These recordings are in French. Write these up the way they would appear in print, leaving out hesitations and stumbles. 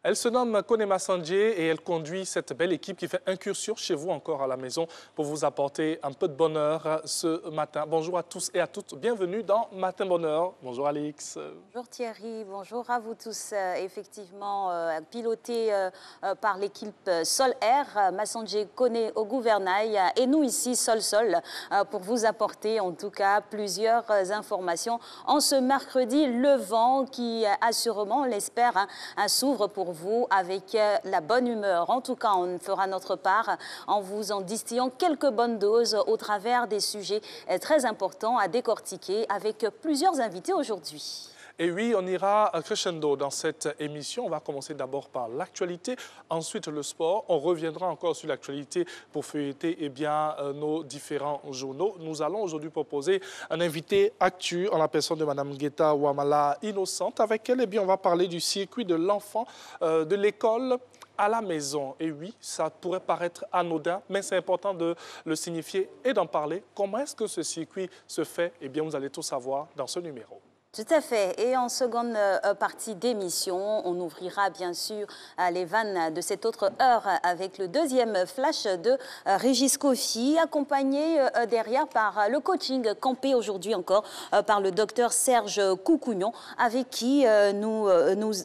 Elle se nomme Konema Sandjé et elle conduit cette belle équipe qui fait incursion chez vous encore à la maison pour vous apporter un peu de bonheur ce matin. Bonjour à tous et à toutes, bienvenue dans Matin Bonheur. Bonjour Alix. Bonjour Thierry, bonjour à vous tous. Effectivement, piloté par l'équipe Sol-Air, Massandjé Koné au gouvernail et nous ici Sol-Sol pour vous apporter en tout cas plusieurs informations en ce mercredi levant qui assurément, on l'espère, s'ouvre pour vous avec la bonne humeur. En tout cas, on fera notre part en vous en distillant quelques bonnes doses au travers des sujets très importants à décortiquer avec plusieurs invités aujourd'hui. Et oui, on ira crescendo dans cette émission. On va commencer d'abord par l'actualité, ensuite le sport. On reviendra encore sur l'actualité pour feuilleter nos différents journaux. Nous allons aujourd'hui proposer un invité actu en la personne de Mme Guetta Ouamala Innocente. Avec elle, on va parler du circuit de l'enfant de l'école à la maison. Et oui, ça pourrait paraître anodin, mais c'est important de le signifier et d'en parler. Comment est-ce que ce circuit se fait? Vous allez tout savoir dans ce numéro. Tout à fait. Et en seconde partie d'émission, on ouvrira bien sûr les vannes de cette autre heure avec le deuxième flash de Régis Kofi, accompagné derrière par le coaching campé aujourd'hui encore par le docteur Serge Coucougnon, avec qui nous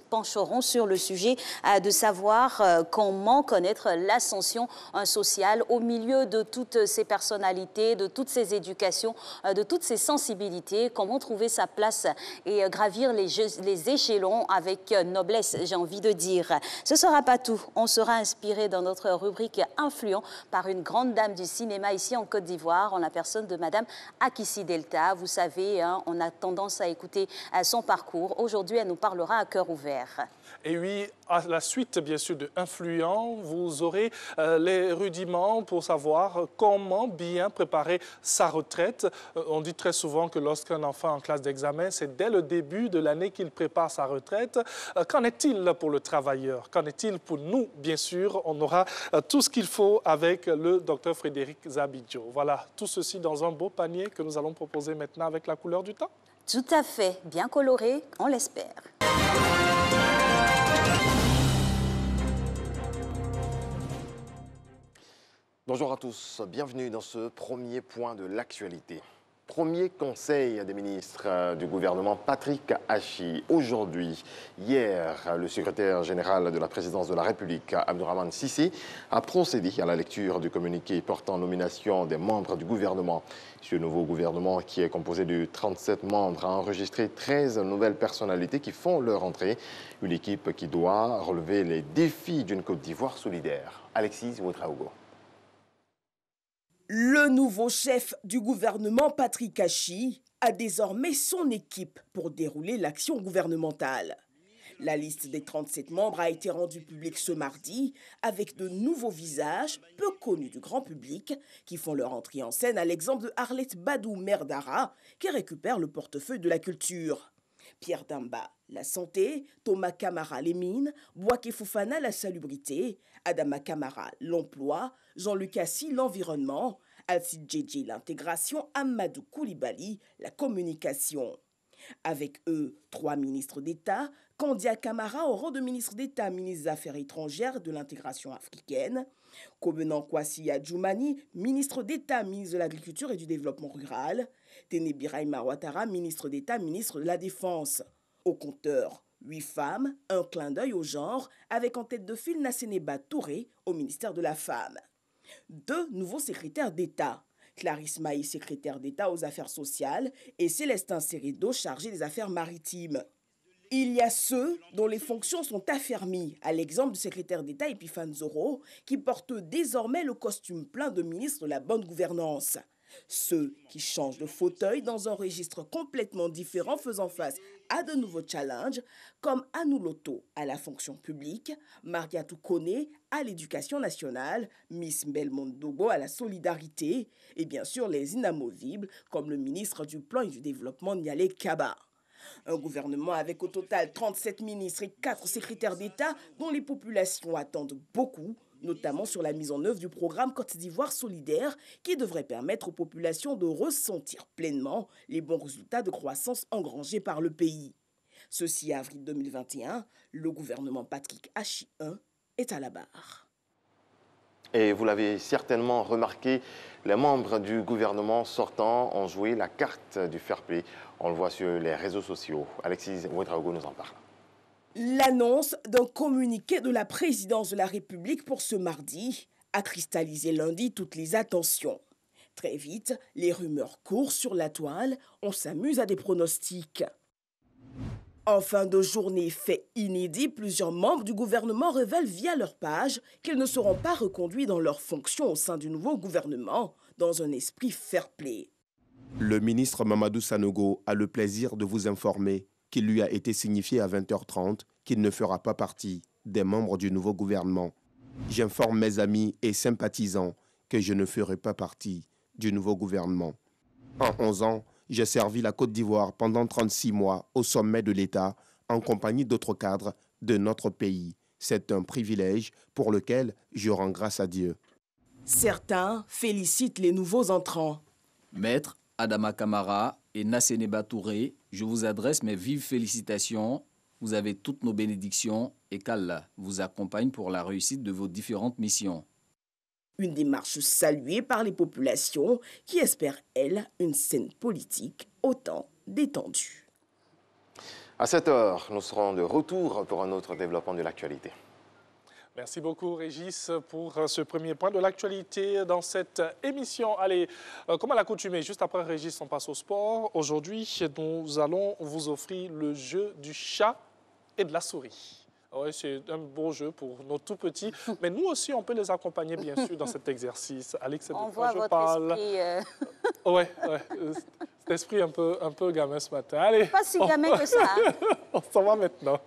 pencherons sur le sujet de savoir comment connaître l'ascension sociale au milieu de toutes ces personnalités, de toutes ces éducations, de toutes ces sensibilités, comment trouver sa place et gravir les échelons avec noblesse, j'ai envie de dire. Ce ne sera pas tout. On sera inspiré dans notre rubrique Influent par une grande dame du cinéma ici en Côte d'Ivoire, en la personne de Madame Akissi Delta. Vous savez, on a tendance à écouter son parcours. Aujourd'hui, elle nous parlera à cœur ouvert. Et oui, à la suite, bien sûr, de Influent, vous aurez les rudiments pour savoir comment bien préparer sa retraite. On dit très souvent que lorsqu'un enfant est en classe d'examen, c'est dès le début de l'année qu'il prépare sa retraite. Qu'en est-il pour le travailleur? Qu'en est-il pour nous? Bien sûr, on aura tout ce qu'il faut avec le docteur Frédéric Zabidjo. Voilà, tout ceci dans un beau panier que nous allons proposer maintenant avec la couleur du temps. Tout à fait, bien coloré, on l'espère. Bonjour à tous, bienvenue dans ce premier point de l'actualité. Premier conseil des ministres du gouvernement, Patrick Hachi. Aujourd'hui, hier, le secrétaire général de la présidence de la République, Abdourahmane Sissi, a procédé à la lecture du communiqué portant nomination des membres du gouvernement. Ce nouveau gouvernement, qui est composé de 37 membres, a enregistré 13 nouvelles personnalités qui font leur entrée. Une équipe qui doit relever les défis d'une Côte d'Ivoire solidaire. Alexis Ouedraogo. Le nouveau chef du gouvernement, Patrick Hachi, a désormais son équipe pour dérouler l'action gouvernementale. La liste des 37 membres a été rendue publique ce mardi avec de nouveaux visages peu connus du grand public qui font leur entrée en scène à l'exemple de Arlette Badou Merdara qui récupère le portefeuille de la culture. Pierre Damba, la santé, Thomas Kamara, les mines, Bouaké Foufana, la salubrité, Adama Kamara, l'emploi, Jean-Luc Assi, l'environnement, Alcide Djedje, l'intégration, Amadou Koulibaly, la communication. Avec eux, 3 ministres d'État, Kandia Kamara au rang de ministre d'État, ministre des Affaires étrangères de l'intégration africaine, Kobenan Kwasi Adjoumani, ministre d'État, ministre de l'Agriculture et du Développement rural, Téné Birahima Ouattara, ministre d'État, ministre de la Défense. Au compteur, 8 femmes, un clin d'œil au genre, avec en tête de file Nasseneba Touré au ministère de la Femme. 2 nouveaux secrétaires d'État, Clarisse Maï, secrétaire d'État aux Affaires sociales, et Célestin Serido, chargé des Affaires maritimes. Il y a ceux dont les fonctions sont affermies, à l'exemple du secrétaire d'État Epiphane Zoro, qui porte désormais le costume plein de ministre de la bonne gouvernance. Ceux qui changent de fauteuil dans un registre complètement différent faisant face à de nouveaux challenges, comme Anou Loto à la fonction publique, Mariatou Kone à l'éducation nationale, Miss Belmondo Dogo à la solidarité, et bien sûr les inamovibles, comme le ministre du Plan et du Développement Nialé Kaba. Un gouvernement avec au total 37 ministres et 4 secrétaires d'État dont les populations attendent beaucoup, notamment sur la mise en œuvre du programme Côte d'Ivoire solidaire qui devrait permettre aux populations de ressentir pleinement les bons résultats de croissance engrangés par le pays. Ce 6 avril 2021, le gouvernement Patrick Hachi I est à la barre. Et vous l'avez certainement remarqué, les membres du gouvernement sortant ont joué la carte du fair play. On le voit sur les réseaux sociaux. Alexis Ouedraogo nous en parle. L'annonce d'un communiqué de la présidence de la République pour ce mardi a cristallisé lundi toutes les attentions. Très vite, les rumeurs courent sur la toile, on s'amuse à des pronostics. En fin de journée, fait inédit, plusieurs membres du gouvernement révèlent via leur page qu'ils ne seront pas reconduits dans leurs fonctions au sein du nouveau gouvernement, dans un esprit fair-play. Le ministre Mamadou Sanogo a le plaisir de vous informer qu'il lui a été signifié à 20h30 qu'il ne fera pas partie des membres du nouveau gouvernement. J'informe mes amis et sympathisants que je ne ferai pas partie du nouveau gouvernement. En 11 ans, j'ai servi la Côte d'Ivoire pendant 36 mois au sommet de l'État en compagnie d'autres cadres de notre pays. C'est un privilège pour lequel je rends grâce à Dieu. Certains félicitent les nouveaux entrants. Maître Adama Kamara et Nasseneba Touré, je vous adresse mes vives félicitations. Vous avez toutes nos bénédictions et qu'Allah vous accompagne pour la réussite de vos différentes missions. Une démarche saluée par les populations qui espèrent, elles, une scène politique autant détendue. À 7h, nous serons de retour pour un autre développement de l'actualité. Merci beaucoup Régis pour ce premier point de l'actualité dans cette émission. Allez, comme à l'accoutumée, juste après Régis, on passe au sport. Aujourd'hui, nous allons vous offrir le jeu du chat et de la souris. Oui, c'est un beau jeu pour nos tout petits, mais nous aussi, on peut les accompagner, bien sûr, dans cet exercice. Alex, c'est de quoi je parle. Oui, cet esprit un peu gamin ce matin. Allez, pas si gamin que ça. On s'en va maintenant.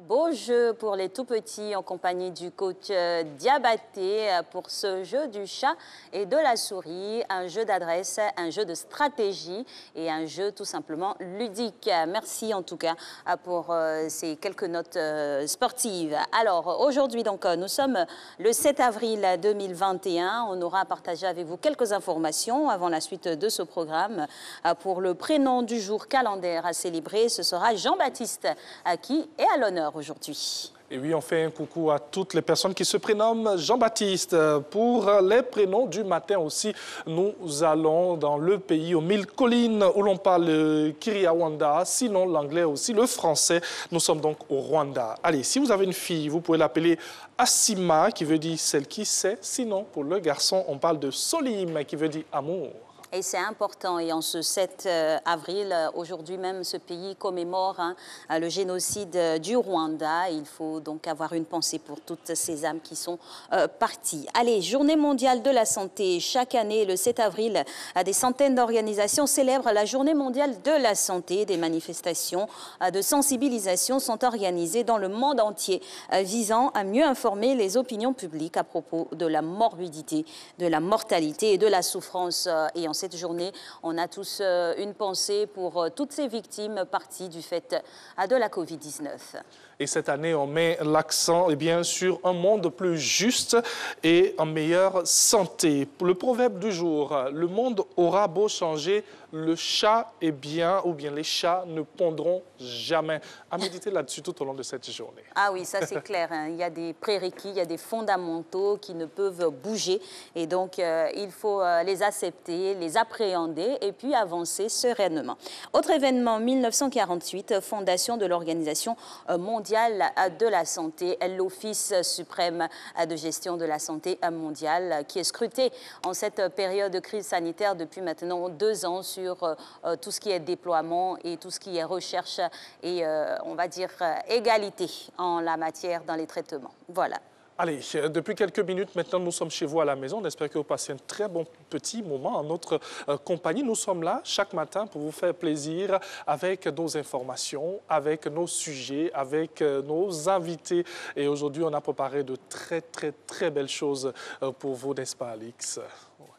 Beau jeu pour les tout-petits en compagnie du coach Diabaté pour ce jeu du chat et de la souris, un jeu d'adresse, un jeu de stratégie et un jeu tout simplement ludique. Merci en tout cas pour ces quelques notes sportives. Alors aujourd'hui donc nous sommes le 7 avril 2021. On aura partagé avec vous quelques informations avant la suite de ce programme. Pour le prénom du jour calendaire à célébrer, ce sera Jean-Baptiste qui est à l'honneur aujourd'hui. Et oui, on fait un coucou à toutes les personnes qui se prénomment Jean-Baptiste. Pour les prénoms du matin aussi, nous allons dans le pays aux 1000 collines où l'on parle Kinyarwanda, sinon l'anglais aussi, le français. Nous sommes donc au Rwanda. Allez, si vous avez une fille, vous pouvez l'appeler Asima, qui veut dire celle qui sait. Sinon, pour le garçon, on parle de Solim, qui veut dire amour. Et c'est important. Et en ce 7 avril, aujourd'hui même, ce pays commémore le génocide du Rwanda. Il faut donc avoir une pensée pour toutes ces âmes qui sont parties. Allez, Journée mondiale de la santé. Chaque année, le 7 avril, des centaines d'organisations célèbrent la Journée mondiale de la santé. Des manifestations de sensibilisation sont organisées dans le monde entier, visant à mieux informer les opinions publiques à propos de la morbidité, de la mortalité et de la souffrance. Et en cette journée, on a tous une pensée pour toutes ces victimes parties du fait de la Covid-19. Et cette année, on met l'accent sur un monde plus juste et en meilleure santé. Pour le proverbe du jour, le monde aura beau changer, le chat est bien, ou bien les chats ne pondront jamais. À méditer là-dessus tout au long de cette journée. Ah oui, ça c'est clair. Il y a des prérequis, il y a des fondamentaux qui ne peuvent bouger. Et donc, il faut les accepter, les appréhender et puis avancer sereinement. Autre événement, 1948, fondation de l'Organisation mondiale de la santé, l'Office suprême de gestion de la santé mondiale, qui est scruté en cette période de crise sanitaire depuis maintenant 2 ans sur tout ce qui est déploiement et tout ce qui est recherche et, on va dire, égalité en la matière dans les traitements. Voilà. Allez, depuis quelques minutes, maintenant, nous sommes chez vous à la maison. On espère que vous passez un très bon petit moment en notre compagnie. Nous sommes là chaque matin pour vous faire plaisir avec nos informations, avec nos sujets, avec nos invités. Et aujourd'hui, on a préparé de très belles choses pour vous, n'est-ce pas, Alix?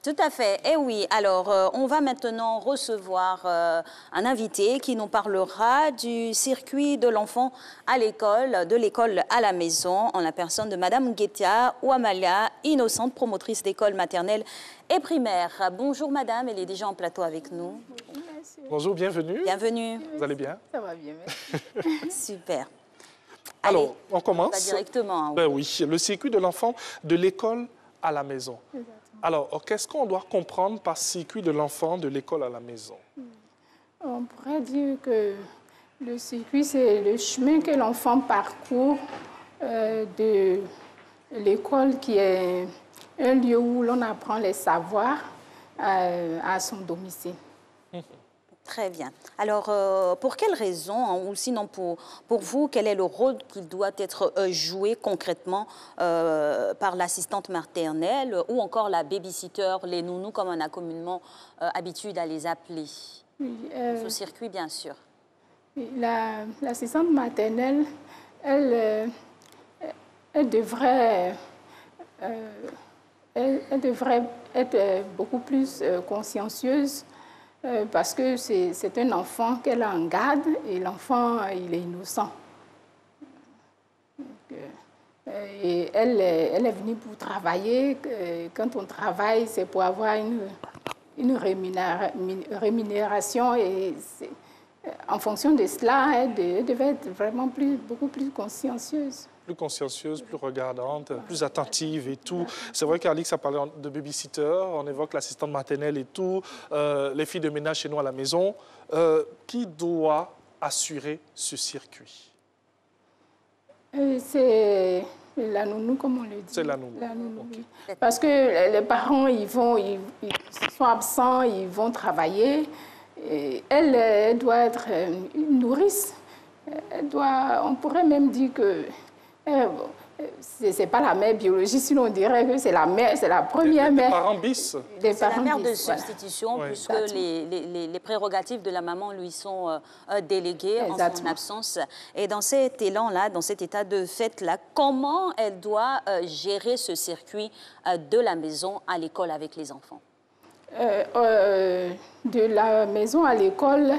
Tout à fait. Et oui, alors on va maintenant recevoir un invité qui nous parlera du circuit de l'enfant à l'école, de l'école à la maison, en la personne de Madame Getia Ouamalia, innocente promotrice d'école maternelle et primaire. Bonjour Madame, elle est déjà en plateau avec nous. Merci. Bonjour, bienvenue. Bienvenue. Vous allez bien? Ça va bien, merci. Super. Alors, Allez, on commence. on va directement. Ben oui, le circuit de l'enfant de l'école à la maison. Exactement. Alors, qu'est-ce qu'on doit comprendre par circuit de l'enfant de l'école à la maison? On pourrait dire que le circuit, c'est le chemin que l'enfant parcourt de l'école, qui est un lieu où l'on apprend les savoirs à son domicile. Très bien. Alors, pour quelles raisons, hein, ou sinon pour vous, quel est le rôle qui doit être joué concrètement par l'assistante maternelle ou encore la babysitter, les nounous, comme on a communément habitude à les appeler? Oui, Ce circuit, bien sûr. l'assistante maternelle, elle devrait être beaucoup plus consciencieuse parce que c'est un enfant qu'elle a en garde et l'enfant, il est innocent. Donc, et elle est venue pour travailler. Quand on travaille, c'est pour avoir une rémunération et en fonction de cela, elle devait être vraiment beaucoup plus consciencieuse. Plus consciencieuse, plus regardante, plus attentive et tout. C'est vrai qu'Alix a parlé de babysitter, on évoque l'assistante maternelle et tout, les filles de ménage chez nous à la maison. Qui doit assurer ce circuit? C'est la nounou, comme on le dit. C'est la nounou. La nounou, Okay. oui. Parce que les parents, ils sont absents, ils vont travailler. Et elle doit être une nourrice. On pourrait même dire que ce n'est pas la mère biologique, sinon on dirait que c'est la mère, c'est la première mère. Les parents bis. C'est la mère de bis, voilà. substitution, Oui. puisque les prérogatives de la maman lui sont déléguées en son Exactement. absence. Et dans cet élan-là, dans cet état de fait-là, comment elle doit gérer ce circuit de la maison à l'école avec les enfants? De la maison à l'école,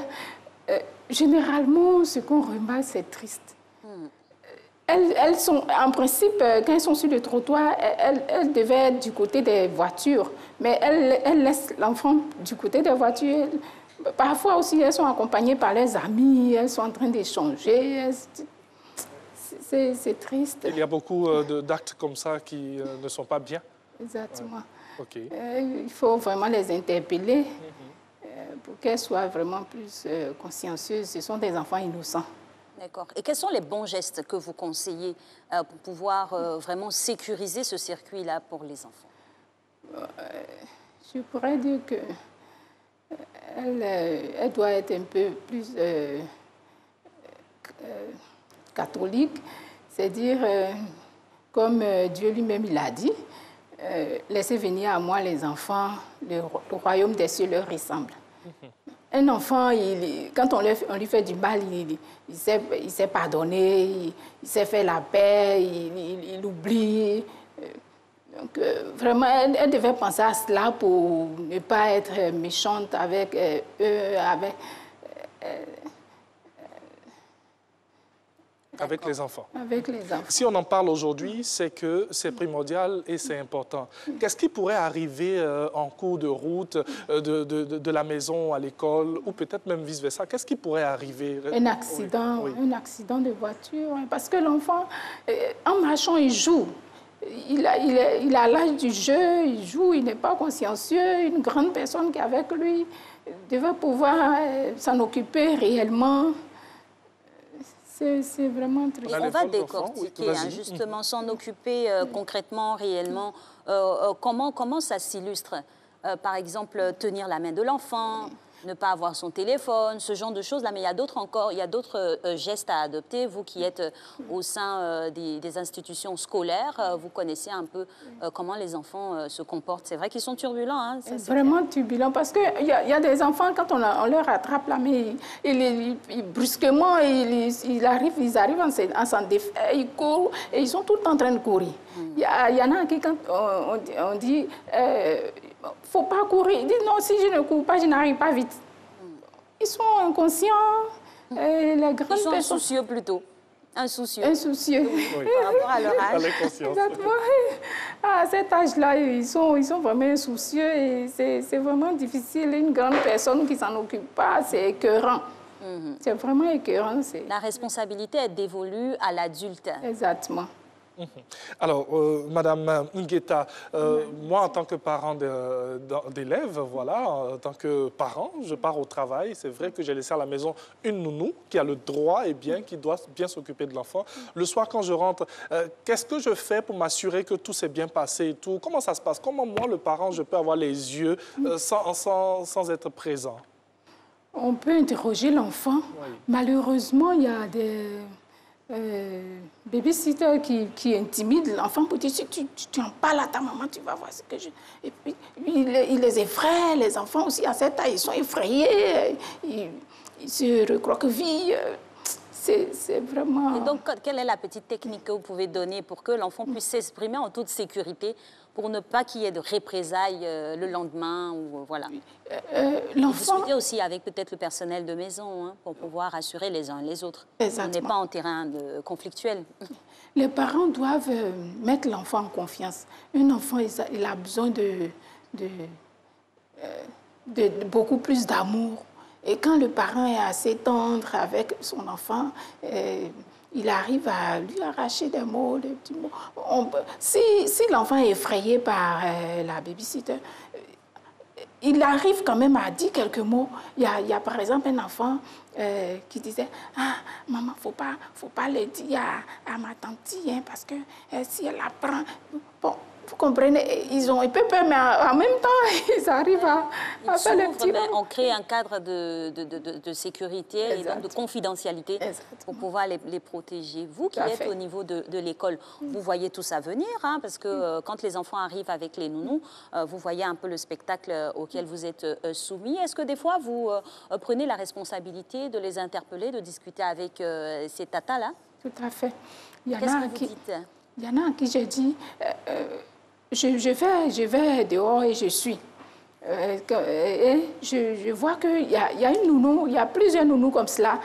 généralement, ce qu'on remarque, c'est triste. Elles sont, en principe, quand elles sont sur le trottoir, elles devaient être du côté des voitures, mais elles laissent l'enfant du côté des voitures. Parfois aussi, elles sont accompagnées par leurs amis, elles sont en train d'échanger. C'est triste. Il y a beaucoup d'actes comme ça qui ne sont pas bien. Exactement. OK. Il faut vraiment les interpeller pour qu'elles soient vraiment plus consciencieuses. Ce sont des enfants innocents. D'accord. Et quels sont les bons gestes que vous conseillez pour pouvoir vraiment sécuriser ce circuit-là pour les enfants? Je pourrais dire que elle doit être un peu plus catholique, c'est-à-dire, comme Dieu lui-même il a dit, laissez venir à moi les enfants, le royaume des cieux leur ressemble. Un enfant, quand on lui fait du mal, il sait pardonner, il sait faire la paix, il oublie. Donc, vraiment, elle devait penser à cela pour ne pas être méchante avec eux, Avec les enfants. avec les enfants. Si on en parle aujourd'hui, c'est que c'est primordial et c'est important. Qu'est-ce qui pourrait arriver en cours de route de la maison à l'école ou peut-être même vice-versa? Qu'est-ce qui pourrait arriver? Un accident, Oui. un accident de voiture. Parce que l'enfant, en marchant, il joue. Il a l'âge du jeu, il joue, il n'est pas consciencieux. Une grande personne qui est avec lui devait pouvoir s'en occuper réellement. C'est vraiment triste. Et on va décortiquer, Oui, justement, s'en occuper concrètement, réellement. Comment ça s'illustre? Par exemple, tenir la main de l'enfant, ne pas avoir son téléphone, ce genre de choses-là. Mais il y a d'autres encore, il y a d'autres gestes à adopter. Vous qui êtes au sein des institutions scolaires, vous connaissez un peu comment les enfants se comportent. C'est vrai qu'ils sont turbulents. Hein, ça, vraiment turbulents parce qu'il y a des enfants, quand on leur attrape la main, brusquement, ils arrivent en s'en défaire, ils courent et ils sont tout le temps en train de courir. Il y en a qui, quand on dit faut pas courir, ils disent non, si je ne cours pas, je n'arrive pas vite. Ils sont inconscients. Les grandes Ils sont personnes... soucieux plutôt. Insoucieux. Insoucieux. Oui. Par rapport à leur âge. Exactement. À cet âge-là, ils sont vraiment insoucieux et c'est vraiment difficile. Une grande personne qui s'en occupe pas, c'est écœurant. C'est vraiment écœurant. La responsabilité est dévolue à l'adulte. Exactement. Alors, Madame Ngueta, moi, en tant que parent d'élèves, voilà, en tant que parent, je pars au travail. C'est vrai que j'ai laissé à la maison une nounou qui a le droit et bien, qui doit bien s'occuper de l'enfant. Le soir, quand je rentre, qu'est-ce que je fais pour m'assurer que tout s'est bien passé et tout? Comment ça se passe? Comment moi, le parent, je peux avoir les yeux sans être présent? On peut interroger l'enfant. Oui. Malheureusement, il y a des babysitters qui intimident l'enfant pour dire si tu en parles à ta maman, tu vas voir ce que je... Et puis, il les effraie, les enfants aussi, à cet âge, ils sont effrayés, ils se recroquevillent. C'est vraiment... Et donc, quelle est la petite technique que vous pouvez donner pour que l'enfant puisse s'exprimer en toute sécurité, pour ne pas qu'il y ait de représailles le lendemain ou voilà. L'enfant... Discuter aussi avec peut-être le personnel de maison pour pouvoir assurer les uns et les autres. Exactement. On n'est pas en terrain conflictuel. Les parents doivent mettre l'enfant en confiance. Un enfant, il a besoin de beaucoup plus d'amour. Et quand le parent est assez tendre avec son enfant, il arrive à lui arracher des mots, des petits mots. Si l'enfant est effrayé par la babysitter, il arrive quand même à dire quelques mots. Il y a par exemple un enfant qui disait « Ah, maman, faut pas le dire à ma tante, hein, parce que si elle apprend... » Bon, vous comprenez, ils ont un peu peur, mais en même temps, ils arrivent à faire le petit... On crée un cadre de sécurité et donc de confidentialité pour pouvoir les protéger. Vous qui êtes au niveau de l'école, vous voyez tout ça venir, hein, parce que quand les enfants arrivent avec les nounous, vous voyez un peu le spectacle auquel vous êtes soumis. Est-ce que des fois, vous prenez la responsabilité de les interpeller, de discuter avec ces tatas-là? Tout à fait. Qu'est-ce que vous dites? Il y en a à qui j'ai dit... Je vais dehors et je suis. Et je vois qu'il y a une nounou, il y a plusieurs nounous comme cela.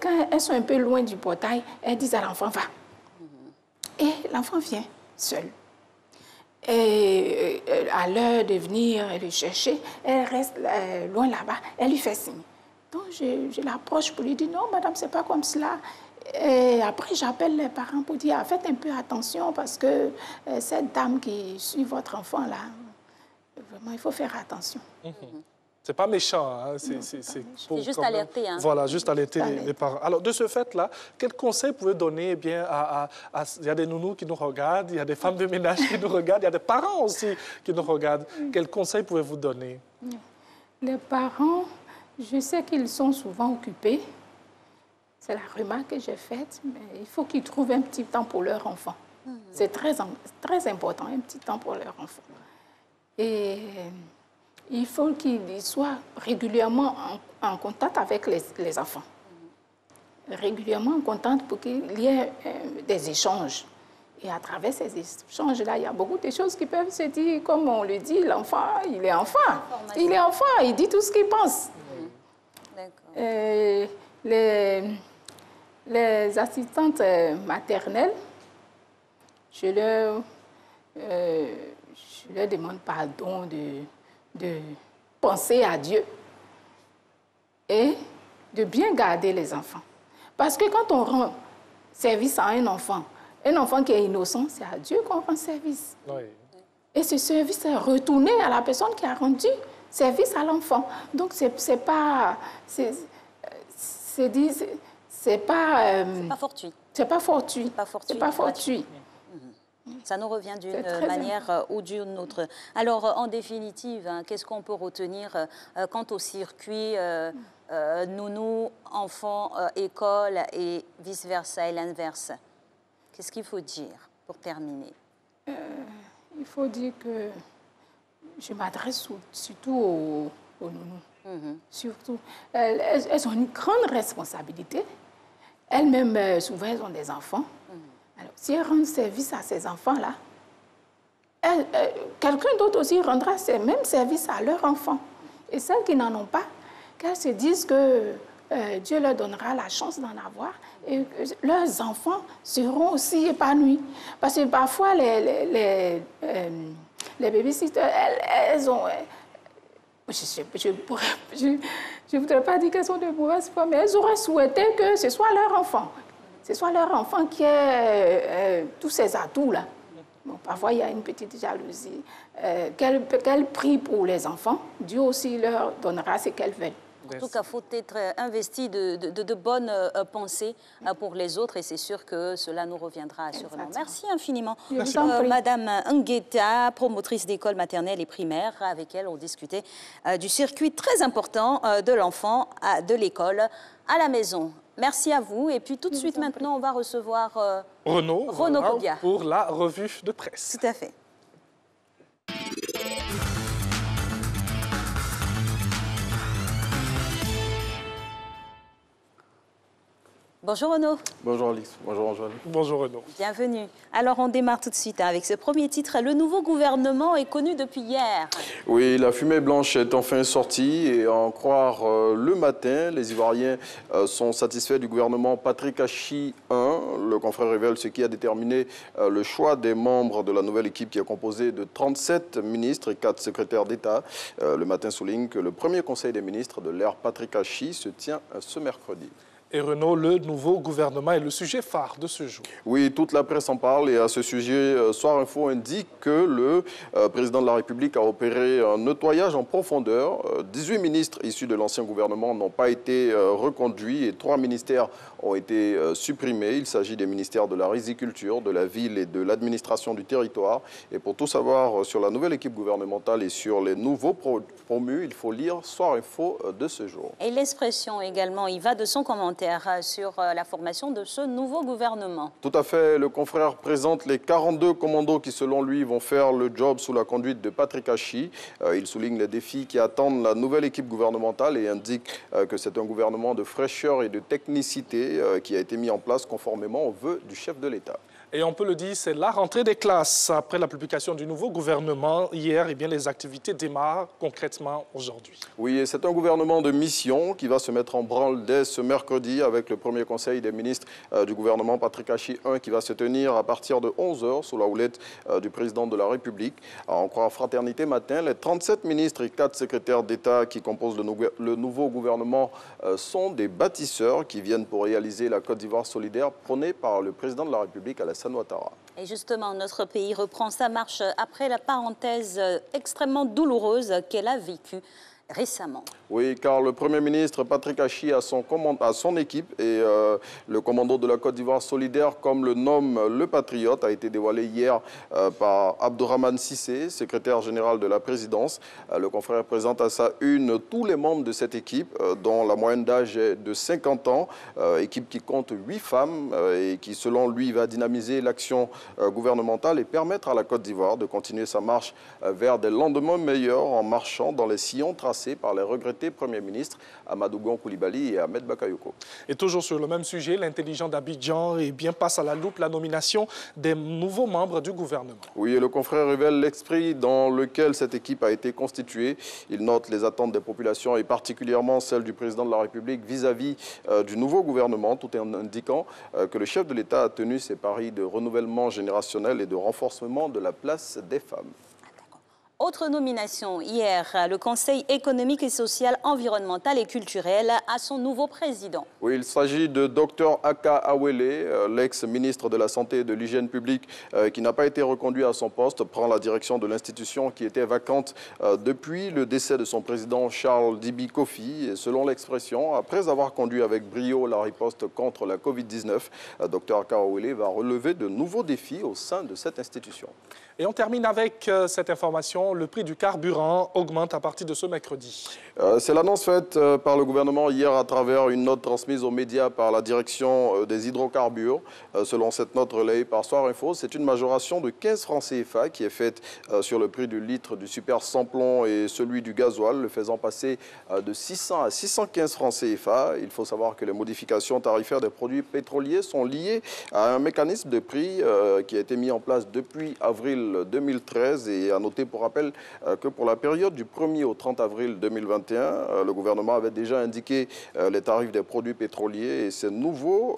Quand elles sont un peu loin du portail, elles disent à l'enfant, va. Et l'enfant vient seul. Et à l'heure de venir le chercher, elle reste loin là-bas, elle lui fait signe. Donc je l'approche pour lui dire, non madame, c'est pas comme cela. Et après, j'appelle les parents pour dire, faites un peu attention parce que cette dame qui suit votre enfant là, vraiment, il faut faire attention. C'est pas méchant, hein? C'est juste alerter. Hein? Voilà, juste alerter les parents. Alors, de ce fait-là, quel conseil pouvez-vous donner bien, il y a des nounous qui nous regardent, il y a des femmes de ménage qui nous regardent, il y a des parents aussi qui nous regardent. Quel conseil pouvez-vous donner? Les parents, je sais qu'ils sont souvent occupés. C'est la remarque que j'ai faite, mais il faut qu'ils trouvent un petit temps pour leur enfant. C'est très important, un petit temps pour leur enfant. Et il faut qu'ils soient régulièrement en contact avec les enfants. Régulièrement en contact pour qu'il y ait des échanges. Et à travers ces échanges-là, il y a beaucoup de choses qui peuvent se dire. Comme on le dit, l'enfant, il est enfant. Il est enfant, il dit tout ce qu'il pense. D'accord. Les assistantes maternelles, je leur demande pardon de penser à Dieu et de bien garder les enfants. Parce que quand on rend service à un enfant qui est innocent, c'est à Dieu qu'on rend service. Oui. Et ce service est retourné à la personne qui a rendu service à l'enfant. Donc, c'est pas fortuit. C'est pas fortuit. C'est pas fortuit. Ça nous revient d'une manière ou d'une autre. Alors, en définitive, hein, qu'est-ce qu'on peut retenir quant au circuit nounou, enfant, école et vice-versa et l'inverse? Qu'est-ce qu'il faut dire pour terminer? Il faut dire que je m'adresse surtout aux nounous. Surtout. Elles ont une grande responsabilité. Elles-mêmes, souvent, elles ont des enfants. Alors, si elles rendent service à ces enfants-là, quelqu'un d'autre aussi rendra ces mêmes services à leurs enfants. Et celles qui n'en ont pas, qu'elles se disent que Dieu leur donnera la chance d'en avoir et que leurs enfants seront aussi épanouis. Parce que parfois, les babysitters, elles ont... Je ne voudrais pas dire qu'elles sont de mauvaise foi, mais elles auraient souhaité que ce soit leur enfant. Ce soit leur enfant qui ait tous ces atouts-là. Bon, parfois, il y a une petite jalousie. Qu'elles prient pour les enfants, Dieu aussi leur donnera ce qu'elles veulent. En tout cas, il faut être investi de bonnes pensées pour les autres et c'est sûr que cela nous reviendra assurément. Merci infiniment. Merci. Madame Ngueta, promotrice d'école maternelle et primaire, avec elle on discutait du circuit très important de l'enfant de l'école à la maison. Merci à vous et puis tout de suite maintenant on va recevoir Renaud Kobia pour la revue de presse. Tout à fait. Bonjour Renaud. Bonjour Alix, bonjour Antoine. Bonjour Renaud. Bienvenue. Alors on démarre tout de suite avec ce premier titre. Le nouveau gouvernement est connu depuis hier. Oui, la fumée blanche est enfin sortie et à en croire le matin, les Ivoiriens sont satisfaits du gouvernement Patrick Achi 1. Le confrère révèle ce qui a déterminé le choix des membres de la nouvelle équipe qui est composée de 37 ministres et 4 secrétaires d'État. Le matin souligne que le premier conseil des ministres de l'ère Patrick Achi se tient ce mercredi. Et Renaud, le nouveau gouvernement est le sujet phare de ce jour. Oui, toute la presse en parle et à ce sujet, Soir Info indique que le président de la République a opéré un nettoyage en profondeur. 18 ministres issus de l'ancien gouvernement n'ont pas été reconduits et 3 ministères ont été supprimés. Il s'agit des ministères de la riziculture, de la ville et de l'administration du territoire. Et pour tout savoir sur la nouvelle équipe gouvernementale et sur les nouveaux promus, il faut lire Soir Info de ce jour. Et l'expression également, il va de son commentaire sur la formation de ce nouveau gouvernement. Tout à fait. Le confrère présente les 42 commandos qui, selon lui, vont faire le job sous la conduite de Patrick Achi. Il souligne les défis qui attendent la nouvelle équipe gouvernementale et indique que c'est un gouvernement de fraîcheur et de technicité qui a été mis en place conformément aux vœux du chef de l'État. Et on peut le dire, c'est la rentrée des classes. Après la publication du nouveau gouvernement hier, eh bien, les activités démarrent concrètement aujourd'hui. Oui, et c'est un gouvernement de mission qui va se mettre en branle dès ce mercredi avec le premier conseil des ministres du gouvernement Patrick Achi 1 qui va se tenir à partir de 11h sous la houlette du président de la République. À en croire Fraternité Matin, les 37 ministres et 4 secrétaires d'État qui composent le nouveau gouvernement sont des bâtisseurs qui viennent pour réaliser la Côte d'Ivoire solidaire prônée par le président de la République, Alassane Ouattara. Et justement, notre pays reprend sa marche après la parenthèse extrêmement douloureuse qu'elle a vécue récemment. Oui, car le Premier ministre Patrick Achi a son équipe et le commando de la Côte d'Ivoire solidaire, comme le nomme le Patriote, a été dévoilé hier par Abdourahmane Cissé, secrétaire général de la présidence. Le confrère présente à sa une tous les membres de cette équipe, dont la moyenne d'âge est de 50 ans, équipe qui compte 8 femmes et qui, selon lui, va dynamiser l'action gouvernementale et permettre à la Côte d'Ivoire de continuer sa marche vers des lendemains meilleurs en marchant dans les sillons tracés par les regrettés premiers ministres Amadou Gon Coulibaly et Ahmed Bakayoko. Et toujours sur le même sujet, l'intelligent d'Abidjan passe à la loupe la nomination des nouveaux membres du gouvernement. Oui, et le confrère révèle l'esprit dans lequel cette équipe a été constituée. Il note les attentes des populations et particulièrement celles du président de la République vis-à-vis du nouveau gouvernement, tout en indiquant que le chef de l'État a tenu ses paris de renouvellement générationnel et de renforcement de la place des femmes. Autre nomination hier, le Conseil économique et social, environnemental et culturel a son nouveau président. Oui, il s'agit de Dr Aka Awele, l'ex-ministre de la Santé et de l'Hygiène publique, qui n'a pas été reconduit à son poste, prend la direction de l'institution qui était vacante depuis le décès de son président Charles Dibi Kofi. Et selon l'expression, après avoir conduit avec brio la riposte contre la Covid-19, Dr Aka Awele va relever de nouveaux défis au sein de cette institution. Et on termine avec cette information. Le prix du carburant augmente à partir de ce mercredi. C'est l'annonce faite par le gouvernement hier à travers une note transmise aux médias par la direction des hydrocarbures. Selon cette note relayée par Soir Info, c'est une majoration de 15 francs CFA qui est faite sur le prix du litre du super sans-plomb et celui du gasoil, le faisant passer de 600 à 615 francs CFA. Il faut savoir que les modifications tarifaires des produits pétroliers sont liées à un mécanisme de prix qui a été mis en place depuis avril avril 2013. Et à noter pour rappel que pour la période du 1er au 30 avril 2021, le gouvernement avait déjà indiqué les tarifs des produits pétroliers. Et ces nouveaux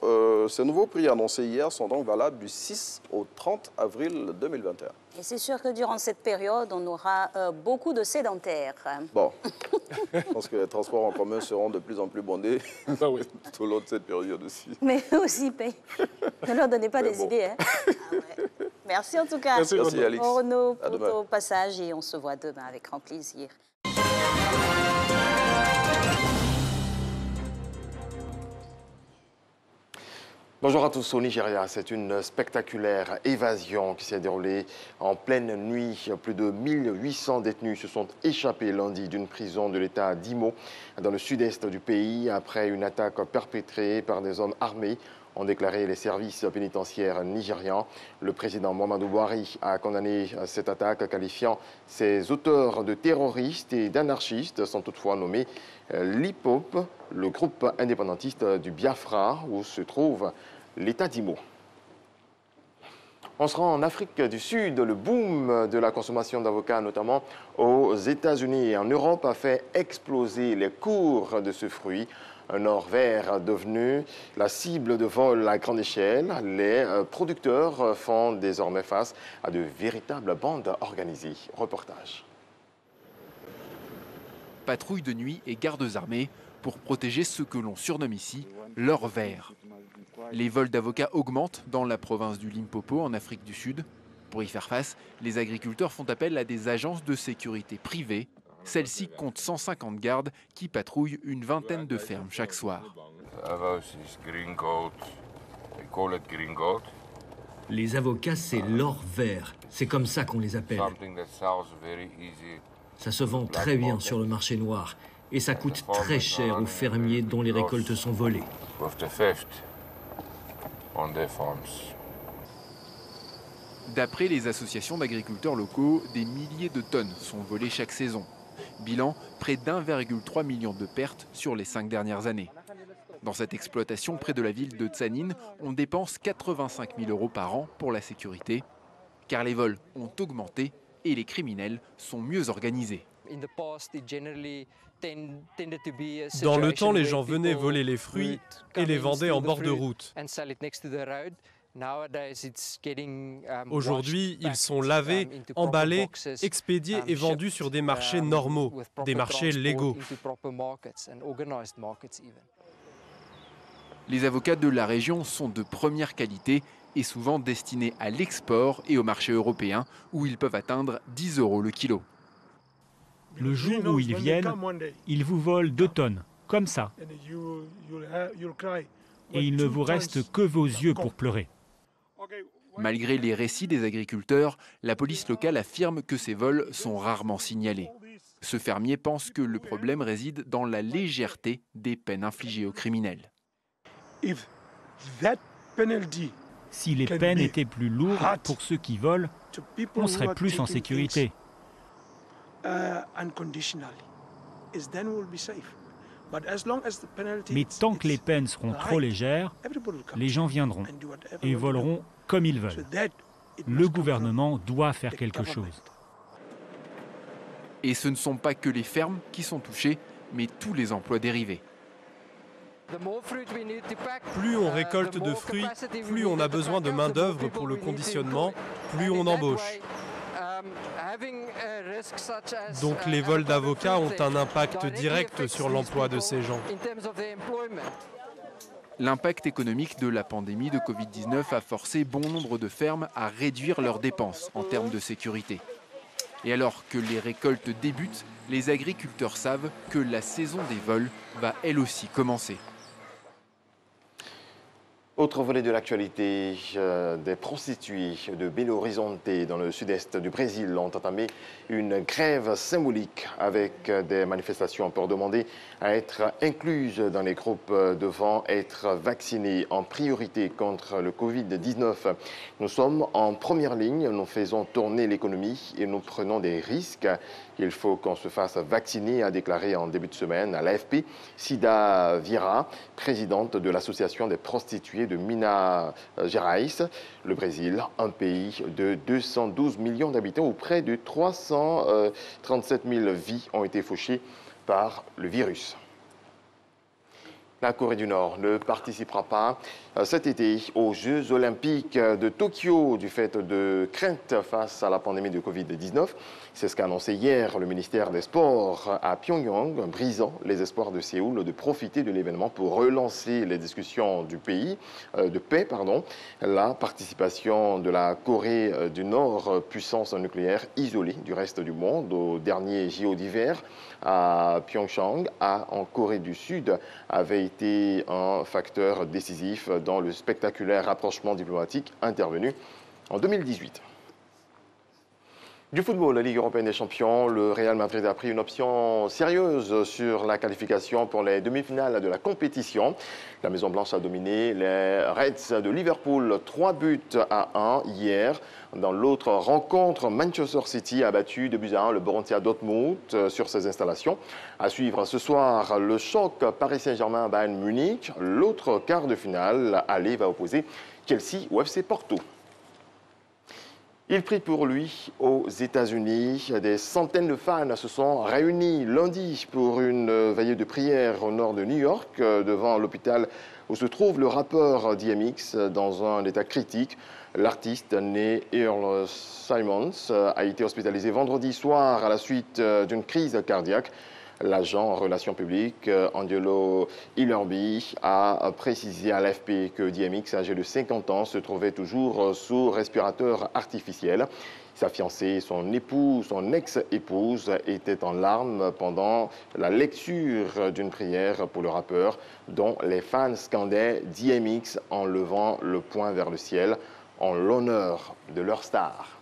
prix annoncés hier sont donc valables du 6 au 30 avril 2021. Et c'est sûr que durant cette période, on aura beaucoup de sédentaires. Bon, je pense que les transports en commun seront de plus en plus bondés tout au long de cette période aussi. Mais aussi, ne leur donnez pas des idées. Hein. Ah ouais. Merci en tout cas. Merci Alix. Renaud, pour ton passage et on se voit demain avec grand plaisir. Bonjour à tous. Au Nigeria, c'est une spectaculaire évasion qui s'est déroulée en pleine nuit. Plus de 1800 détenus se sont échappés lundi d'une prison de l'État d'Imo, dans le sud-est du pays, après une attaque perpétrée par des hommes armés, ont déclaré les services pénitentiaires nigérians. Le président Muhammadu Buhari a condamné cette attaque, qualifiant ses auteurs de terroristes et d'anarchistes, sont toutefois nommés l'IPOP, le groupe indépendantiste du Biafra, où se trouve l'État d'Imo. On se rend en Afrique du Sud. Le boom de la consommation d'avocats, notamment aux États-Unis et en Europe, a fait exploser les cours de ce fruit. Un or vert devenu la cible de vols à grande échelle. Les producteurs font désormais face à de véritables bandes organisées. Reportage. Patrouille de nuit et gardes armés pour protéger ce que l'on surnomme ici l'or vert. Les vols d'avocats augmentent dans la province du Limpopo, en Afrique du Sud. Pour y faire face, les agriculteurs font appel à des agences de sécurité privées. Celles-ci comptent 150 gardes qui patrouillent une vingtaine de fermes chaque soir. Les avocats, c'est l'or vert. C'est comme ça qu'on les appelle. Ça se vend très bien sur le marché noir et ça coûte très cher aux fermiers dont les récoltes sont volées. D'après les associations d'agriculteurs locaux, des milliers de tonnes sont volées chaque saison. Bilan, près d'1,3 million de pertes sur les 5 dernières années. Dans cette exploitation près de la ville de Tsanine, on dépense 85 000 € par an pour la sécurité, car les vols ont augmenté et les criminels sont mieux organisés. Dans le temps, les gens venaient voler les fruits et les vendaient en bord de route. Aujourd'hui, ils sont lavés, emballés, expédiés et vendus sur des marchés normaux, des marchés légaux. Les avocats de la région sont de première qualité et souvent destinés à l'export et au marché européen où ils peuvent atteindre 10 € le kilo. Le jour où ils viennent, ils vous volent 2 tonnes, comme ça. Et il ne vous reste que vos yeux pour pleurer. Malgré les récits des agriculteurs, la police locale affirme que ces vols sont rarement signalés. Ce fermier pense que le problème réside dans la légèreté des peines infligées aux criminels. Si les peines étaient plus lourdes pour ceux qui volent, on serait plus en sécurité. Mais tant que les peines seront trop légères, les gens viendront et voleront comme ils veulent. Le gouvernement doit faire quelque chose. Et ce ne sont pas que les fermes qui sont touchées, mais tous les emplois dérivés. Plus on récolte de fruits, plus on a besoin de main-d'œuvre pour le conditionnement, plus on embauche. Donc les vols d'avocats ont un impact direct sur l'emploi de ces gens. L'impact économique de la pandémie de Covid-19 a forcé bon nombre de fermes à réduire leurs dépenses en termes de sécurité. Et alors que les récoltes débutent, les agriculteurs savent que la saison des vols va elle aussi commencer. Autre volet de l'actualité, des prostituées de Belo Horizonte dans le sud-est du Brésil ont entamé une grève symbolique avec des manifestations pour demander à être incluses dans les groupes devant être vaccinées en priorité contre le Covid-19. Nous sommes en première ligne, nous faisons tourner l'économie et nous prenons des risques. Il faut qu'on se fasse vacciner, a déclaré en début de semaine à l'AFP Cida Vira, présidente de l'association des prostituées côté de Minas Gerais. Le Brésil, un pays de 212 millions d'habitants où près de 337 000 vies ont été fauchées par le virus. La Corée du Nord ne participera pas cet été aux Jeux Olympiques de Tokyo du fait de craintes face à la pandémie de Covid-19. C'est ce qu'a annoncé hier le ministère des Sports à Pyongyang, brisant les espoirs de Séoul de profiter de l'événement pour relancer les discussions de paix. La participation de la Corée du Nord, puissance nucléaire isolée du reste du monde, au dernier JO d'hiver à Pyeongchang, en Corée du Sud, avait été un facteur décisif dans le spectaculaire rapprochement diplomatique intervenu en 2018. Du football, la Ligue européenne des champions, le Real Madrid a pris une option sérieuse sur la qualification pour les demi-finales de la compétition. La Maison-Blanche a dominé les Reds de Liverpool 3-1 hier. Dans l'autre rencontre, Manchester City a battu 2-1 le Borussia Dortmund sur ses installations. À suivre ce soir, le choc Paris Saint-Germain-Bayern Munich. L'autre quart de finale, aller va opposer Chelsea au FC Porto. Il prie pour lui aux États-Unis. Des centaines de fans se sont réunis lundi pour une veillée de prière au nord de New York, devant l'hôpital où se trouve le rappeur DMX dans un état critique. L'artiste né Earl Simons a été hospitalisé vendredi soir à la suite d'une crise cardiaque. L'agent en relations publiques, Angelo Illerby, a précisé à l'AFP que DMX, âgé de 50 ans, se trouvait toujours sous respirateur artificiel. Sa fiancée, son ex-épouse, étaient en larmes pendant la lecture d'une prière pour le rappeur, dont les fans scandaient DMX en levant le poing vers le ciel en l'honneur de leur star.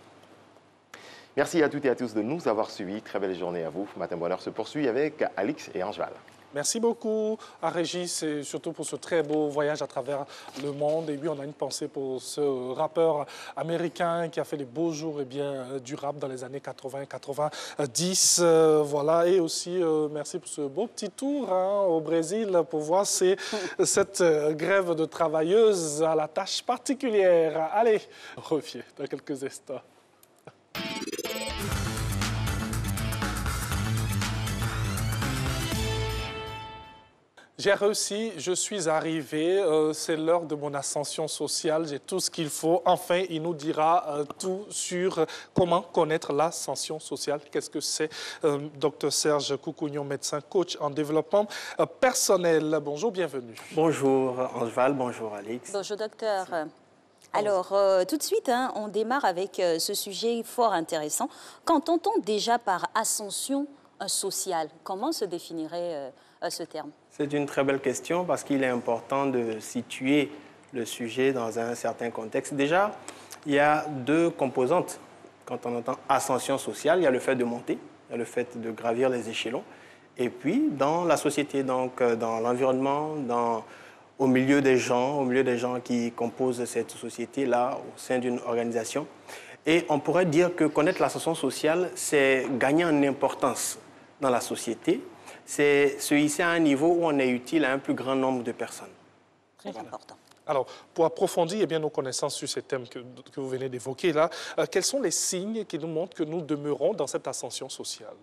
Merci à toutes et à tous de nous avoir suivis. Très belle journée à vous. Matin Bonheur se poursuit avec Alix et Angeval. Merci beaucoup à Régis et surtout pour ce très beau voyage à travers le monde. Et oui, on a une pensée pour ce rappeur américain qui a fait les beaux jours du rap dans les années 80-90. Voilà. Et aussi, merci pour ce beau petit tour au Brésil pour voir cette grève de travailleuses à la tâche particulière. Allez, on revient dans quelques instants. J'ai réussi, je suis arrivé, c'est l'heure de mon ascension sociale, j'ai tout ce qu'il faut. Enfin, il nous dira tout sur comment connaître l'ascension sociale. Qu'est-ce que c'est? Dr Serge Koukounion, médecin coach en développement personnel. Bonjour, bienvenue. Bonjour Angeval, bonjour Alix. Bonjour docteur. Alors, tout de suite, on démarre avec ce sujet fort intéressant. Qu'entend-on déjà par ascension sociale? Comment se définirait ce terme? C'est une très belle question parce qu'il est important de situer le sujet dans un certain contexte. Déjà, il y a deux composantes. Quand on entend ascension sociale, il y a le fait de monter, il y a le fait de gravir les échelons. Et puis, dans la société, donc dans l'environnement, au milieu des gens qui composent cette société-là, au sein d'une organisation. Et on pourrait dire que connaître l'ascension sociale, c'est gagner en importance dans la société. C'est se hisser à un niveau où on est utile à un plus grand nombre de personnes. Très important. Alors, pour approfondir nos connaissances sur ces thèmes que vous venez d'évoquer là, quels sont les signes qui nous montrent que nous demeurons dans cette ascension sociale?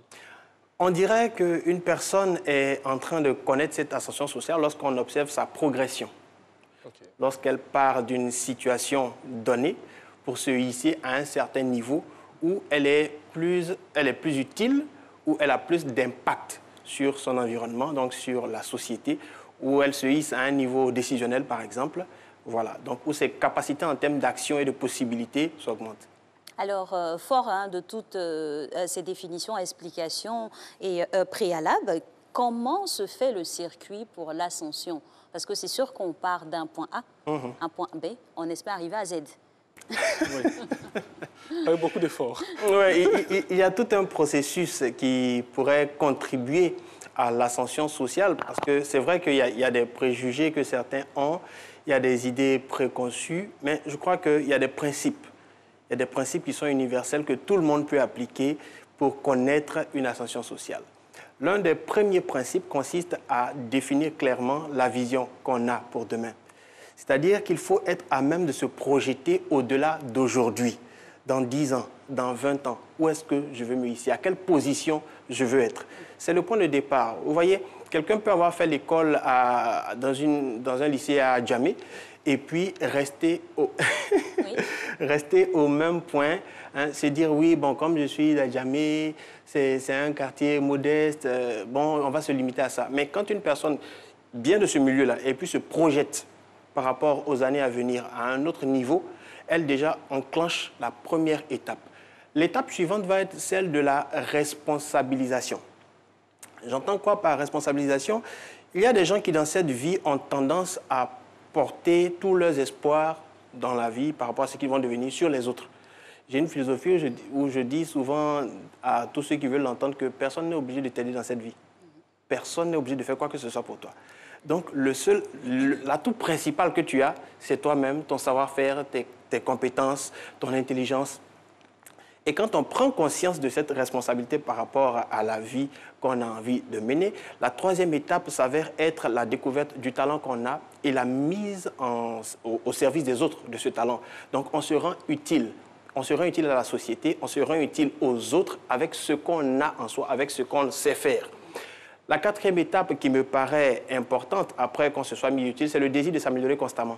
On dirait qu'une personne est en train de connaître cette ascension sociale lorsqu'on observe sa progression. Okay. Lorsqu'elle part d'une situation donnée pour se hisser à un certain niveau où elle est plus utile, où elle a plus d'impact sur son environnement, donc sur la société, où elle se hisse à un niveau décisionnel, par exemple. Voilà, donc où ses capacités en termes d'action et de possibilités s'augmentent. Alors, fort de toutes ces définitions, explications et préalables, comment se fait le circuit pour l'ascension? Parce que c'est sûr qu'on part d'un point A, un point B, on espère arriver à Z. Oui. Avec beaucoup d'efforts. Oui, il y a tout un processus qui pourrait contribuer à l'ascension sociale, parce que c'est vrai qu'il y a des préjugés que certains ont, il y a des idées préconçues, mais je crois qu'il y a des principes. Il y a des principes qui sont universels que tout le monde peut appliquer pour connaître une ascension sociale. L'un des premiers principes consiste à définir clairement la vision qu'on a pour demain. C'est-à-dire qu'il faut être à même de se projeter au-delà d'aujourd'hui, dans 10 ans, dans 20 ans. Où est-ce que je veux me hisser? À quelle position je veux être? C'est le point de départ. Vous voyez, quelqu'un peut avoir fait l'école dans un lycée à Djamé et puis rester au même point, hein, se dire oui, bon, comme je suis à Djamé, c'est un quartier modeste, bon, on va se limiter à ça. Mais quand une personne vient de ce milieu-là et puis se projette par rapport aux années à venir à un autre niveau, elle déjà enclenche la première étape. L'étape suivante va être celle de la responsabilisation. J'entends quoi par responsabilisation? Il y a des gens qui, dans cette vie, ont tendance à porter tous leurs espoirs dans la vie par rapport à ce qu'ils vont devenir sur les autres. J'ai une philosophie où je dis souvent à tous ceux qui veulent l'entendre que personne n'est obligé de t'aider dans cette vie. Personne n'est obligé de faire quoi que ce soit pour toi. Donc, l'atout principal que tu as, c'est toi-même, ton savoir-faire, tes compétences, ton intelligence. Et quand on prend conscience de cette responsabilité par rapport à la vie qu'on a envie de mener, la troisième étape s'avère être la découverte du talent qu'on a et la mise au service des autres de ce talent. Donc, on se rend utile. On se rend utile à la société, on se rend utile aux autres avec ce qu'on a en soi, avec ce qu'on sait faire. La quatrième étape qui me paraît importante après qu'on se soit mis utile, c'est le désir de s'améliorer constamment.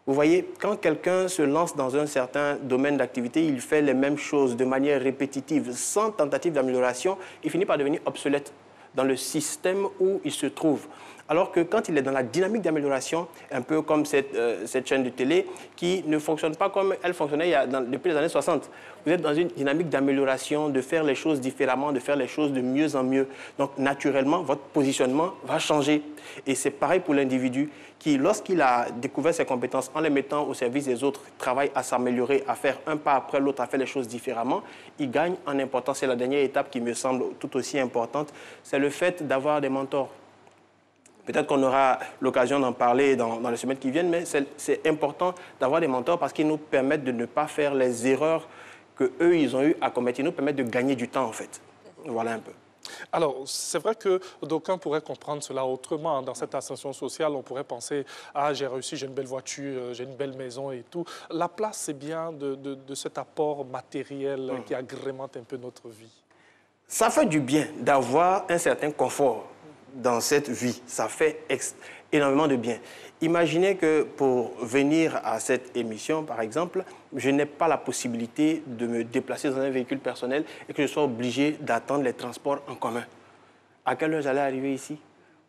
Vous voyez, quand quelqu'un se lance dans un certain domaine d'activité, il fait les mêmes choses de manière répétitive, sans tentative d'amélioration, il finit par devenir obsolète dans le système où il se trouve. Alors que quand il est dans la dynamique d'amélioration, un peu comme cette chaîne de télé, qui ne fonctionne pas comme elle fonctionnait depuis les années 60. Vous êtes dans une dynamique d'amélioration, de faire les choses différemment, de faire les choses de mieux en mieux. Donc, naturellement, votre positionnement va changer. Et c'est pareil pour l'individu qui, lorsqu'il a découvert ses compétences en les mettant au service des autres, travaille à s'améliorer, à faire un pas après l'autre, à faire les choses différemment, il gagne en importance. C'est la dernière étape qui me semble tout aussi importante, c'est le fait d'avoir des mentors. Peut-être qu'on aura l'occasion d'en parler dans les semaines qui viennent, mais c'est important d'avoir des mentors parce qu'ils nous permettent de ne pas faire les erreurs qu'eux, ils ont eu à commettre. Ils nous permettent de gagner du temps, en fait. Voilà un peu. Alors, c'est vrai que d'aucuns pourraient comprendre cela autrement. Dans cette ascension sociale, on pourrait penser « Ah, j'ai réussi, j'ai une belle voiture, j'ai une belle maison et tout ». La place, c'est bien de cet apport matériel qui agrémente un peu notre vie. Ça fait du bien d'avoir un certain confort dans cette vie. Ça fait énormément de bien. Imaginez que pour venir à cette émission, par exemple, je n'ai pas la possibilité de me déplacer dans un véhicule personnel et que je sois obligé d'attendre les transports en commun. À quelle heure j'allais arriver ici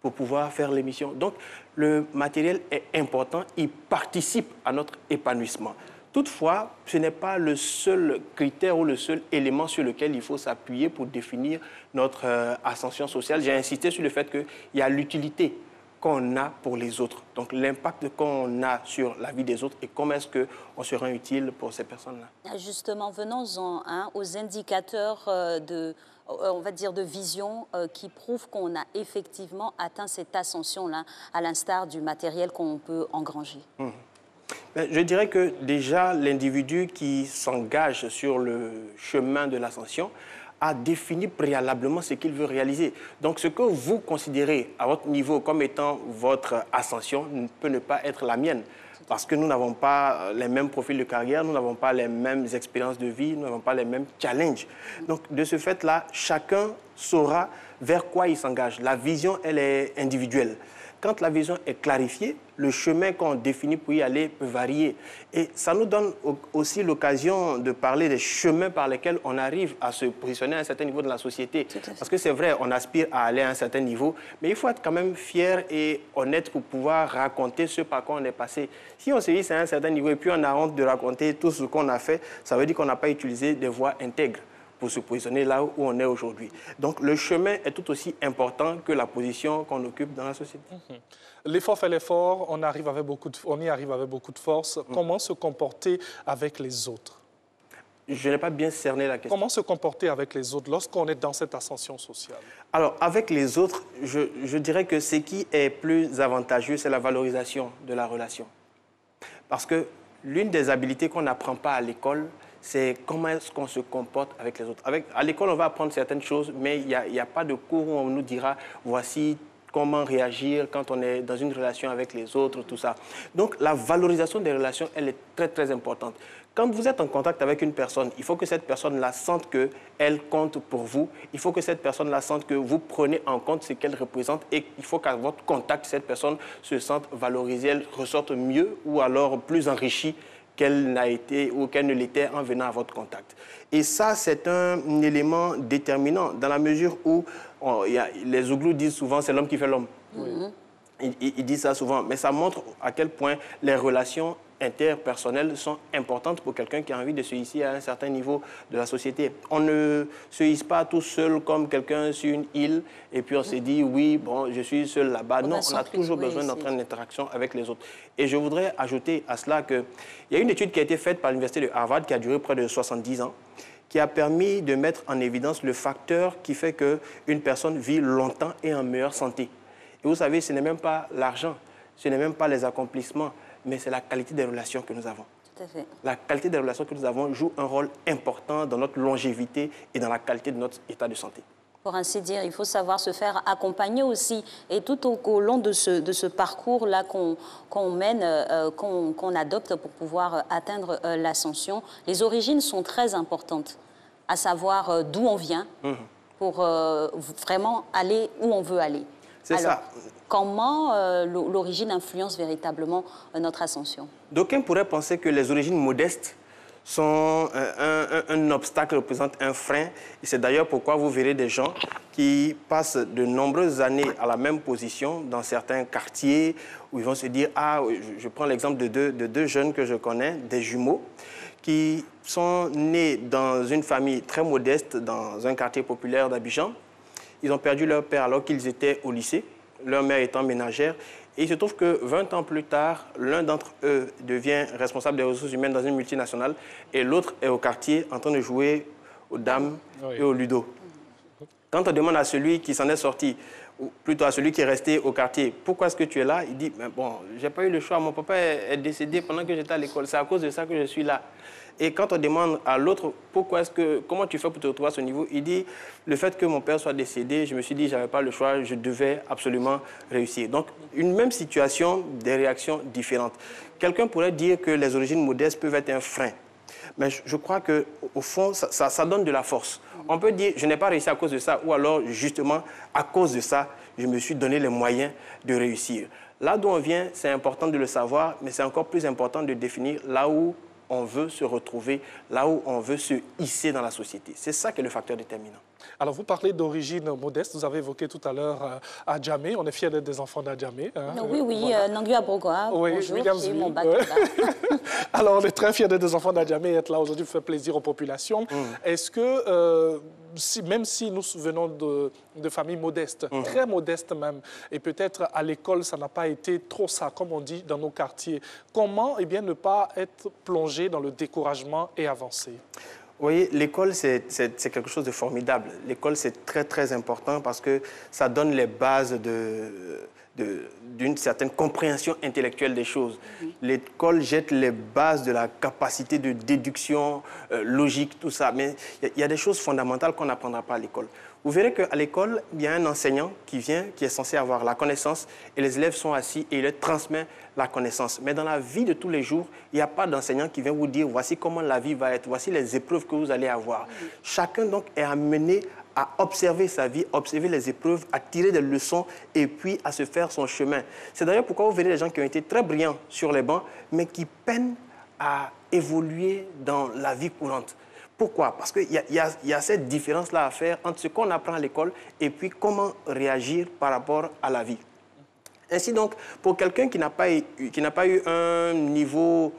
pour pouvoir faire l'émission? Donc, le matériel est important, il participe à notre épanouissement. Toutefois, ce n'est pas le seul critère ou le seul élément sur lequel il faut s'appuyer pour définir notre ascension sociale. J'ai insisté sur le fait qu'il y a l'utilité qu'on a pour les autres. Donc, l'impact qu'on a sur la vie des autres et comment est-ce qu'on se rend utile pour ces personnes-là. Justement, venons-en aux indicateurs on va dire de vision qui prouvent qu'on a effectivement atteint cette ascension-là, à l'instar du matériel qu'on peut engranger. Je dirais que déjà, l'individu qui s'engage sur le chemin de l'ascension a défini préalablement ce qu'il veut réaliser. Donc, ce que vous considérez à votre niveau comme étant votre ascension peut ne pas être la mienne. Parce que nous n'avons pas les mêmes profils de carrière, nous n'avons pas les mêmes expériences de vie, nous n'avons pas les mêmes challenges. Donc, de ce fait-là, chacun saura vers quoi il s'engage. La vision, elle est individuelle. Quand la vision est clarifiée, le chemin qu'on définit pour y aller peut varier. Et ça nous donne aussi l'occasion de parler des chemins par lesquels on arrive à se positionner à un certain niveau de la société. Parce que c'est vrai, on aspire à aller à un certain niveau, mais il faut être quand même fier et honnête pour pouvoir raconter ce par quoi on est passé. Si on se dit c'est à un certain niveau et puis on a honte de raconter tout ce qu'on a fait, ça veut dire qu'on n'a pas utilisé des voies intègres pour se positionner là où on est aujourd'hui. Donc, le chemin est tout aussi important que la position qu'on occupe dans la société. L'effort fait l'effort, on y arrive avec beaucoup de force. Comment se comporter avec les autres? Je n'ai pas bien cerné la question. Comment se comporter avec les autres lorsqu'on est dans cette ascension sociale? Alors, avec les autres, je dirais que ce qui est plus avantageux, c'est la valorisation de la relation. Parce que l'une des habiletés qu'on n'apprend pas à l'école, c'est comment est-ce qu'on se comporte avec les autres. À l'école, on va apprendre certaines choses, mais il n'y a pas de cours où on nous dira, voici comment réagir quand on est dans une relation avec les autres, tout ça. Donc, la valorisation des relations, elle est très, très importante. Quand vous êtes en contact avec une personne, il faut que cette personne-là sente qu'elle compte pour vous. Il faut que cette personne-là sente que vous prenez en compte ce qu'elle représente et il faut qu'à votre contact, cette personne se sente valorisée, elle ressorte mieux ou alors plus enrichie qu'elle n'a été ou qu'elle ne l'était en venant à votre contact. Et ça, c'est un élément déterminant dans la mesure où les Zouglous disent souvent c'est l'homme qui fait l'homme. Ils disent ça souvent, mais ça montre à quel point les relations interpersonnelles sont importantes pour quelqu'un qui a envie de se hisser à un certain niveau de la société. On ne se hisse pas tout seul comme quelqu'un sur une île et puis on se dit oui, bon, je suis seul là-bas. Non, on a toujours besoin d'entrer en interaction avec les autres. Et je voudrais ajouter à cela qu'il y a une étude qui a été faite par l'Université de Harvard qui a duré près de 70 ans, qui a permis de mettre en évidence le facteur qui fait qu'une personne vit longtemps et en meilleure santé. Et vous savez, ce n'est même pas l'argent, ce n'est même pas les accomplissements, mais c'est la qualité des relations que nous avons. Tout à fait. La qualité des relations que nous avons joue un rôle important dans notre longévité et dans la qualité de notre état de santé. Pour ainsi dire, il faut savoir se faire accompagner aussi. Et tout au long de ce parcours-là qu'on mène, qu'on adopte pour pouvoir atteindre l'ascension, les origines sont très importantes, à savoir d'où on vient pour vraiment aller où on veut aller. Alors, ça. Comment l'origine influence véritablement notre ascension? D'aucuns pourraient penser que les origines modestes sont un obstacle, représentent un frein. Et c'est d'ailleurs pourquoi vous verrez des gens qui passent de nombreuses années à la même position dans certains quartiers où ils vont se dire, ah, je prends l'exemple de deux jeunes que je connais, des jumeaux, qui sont nés dans une famille très modeste, dans un quartier populaire d'Abidjan. Ils ont perdu leur père alors qu'ils étaient au lycée, leur mère étant ménagère. Et il se trouve que 20 ans plus tard, l'un d'entre eux devient responsable des ressources humaines dans une multinationale et l'autre est au quartier en train de jouer aux dames et au ludo. Quand on demande à celui qui s'en est sorti, ou plutôt à celui qui est resté au quartier, pourquoi est-ce que tu es là? Il dit, mais bon, j'ai pas eu le choix, mon papa est décédé pendant que j'étais à l'école, c'est à cause de ça que je suis là. Et quand on demande à l'autre, comment tu fais pour te retrouver à ce niveau, il dit, le fait que mon père soit décédé, je me suis dit, je n'avais pas le choix, je devais absolument réussir. Donc, une même situation, des réactions différentes. Quelqu'un pourrait dire que les origines modestes peuvent être un frein. Mais je crois qu'au fond, ça donne de la force. On peut dire, je n'ai pas réussi à cause de ça, ou alors, justement, à cause de ça, je me suis donné les moyens de réussir. Là d'où on vient, c'est important de le savoir, mais c'est encore plus important de définir là où on veut se retrouver, là où on veut se hisser dans la société. C'est ça qui est le facteur déterminant. Alors, vous parlez d'origine modeste. Vous avez évoqué tout à l'heure Adjamé. On est fiers d'être des enfants d'Adjamé. Hein, oui, voilà. Nangu Abrogoa. Oui, bonjour, j'ai mon bac Alors, on est très fiers d'être des enfants d'Adjamé. Être là aujourd'hui fait plaisir aux populations. Est-ce que, même si nous venons de familles modestes, très modestes même, et peut-être à l'école, ça n'a pas été trop ça, comme on dit dans nos quartiers, comment ne pas être plongé dans le découragement et avancer? Vous voyez, l'école, c'est quelque chose de formidable. L'école, c'est très, très important parce que ça donne les bases d'une certaine compréhension intellectuelle des choses. L'école jette les bases de la capacité de déduction, logique, tout ça. Mais il y a des choses fondamentales qu'on n'apprendra pas à l'école. Vous verrez qu'à l'école, il y a un enseignant qui vient, qui est censé avoir la connaissance, et les élèves sont assis et il leur transmet la connaissance. Mais dans la vie de tous les jours, il n'y a pas d'enseignant qui vient vous dire voici comment la vie va être, voici les épreuves que vous allez avoir. Chacun donc est amené à observer sa vie, observer les épreuves, à tirer des leçons et puis à se faire son chemin. C'est d'ailleurs pourquoi vous verrez des gens qui ont été très brillants sur les bancs, mais qui peinent à évoluer dans la vie courante. Pourquoi? Parce qu'il y a cette différence-là à faire entre ce qu'on apprend à l'école et puis comment réagir par rapport à la vie. Ainsi donc, pour quelqu'un qui n'a pas eu un niveau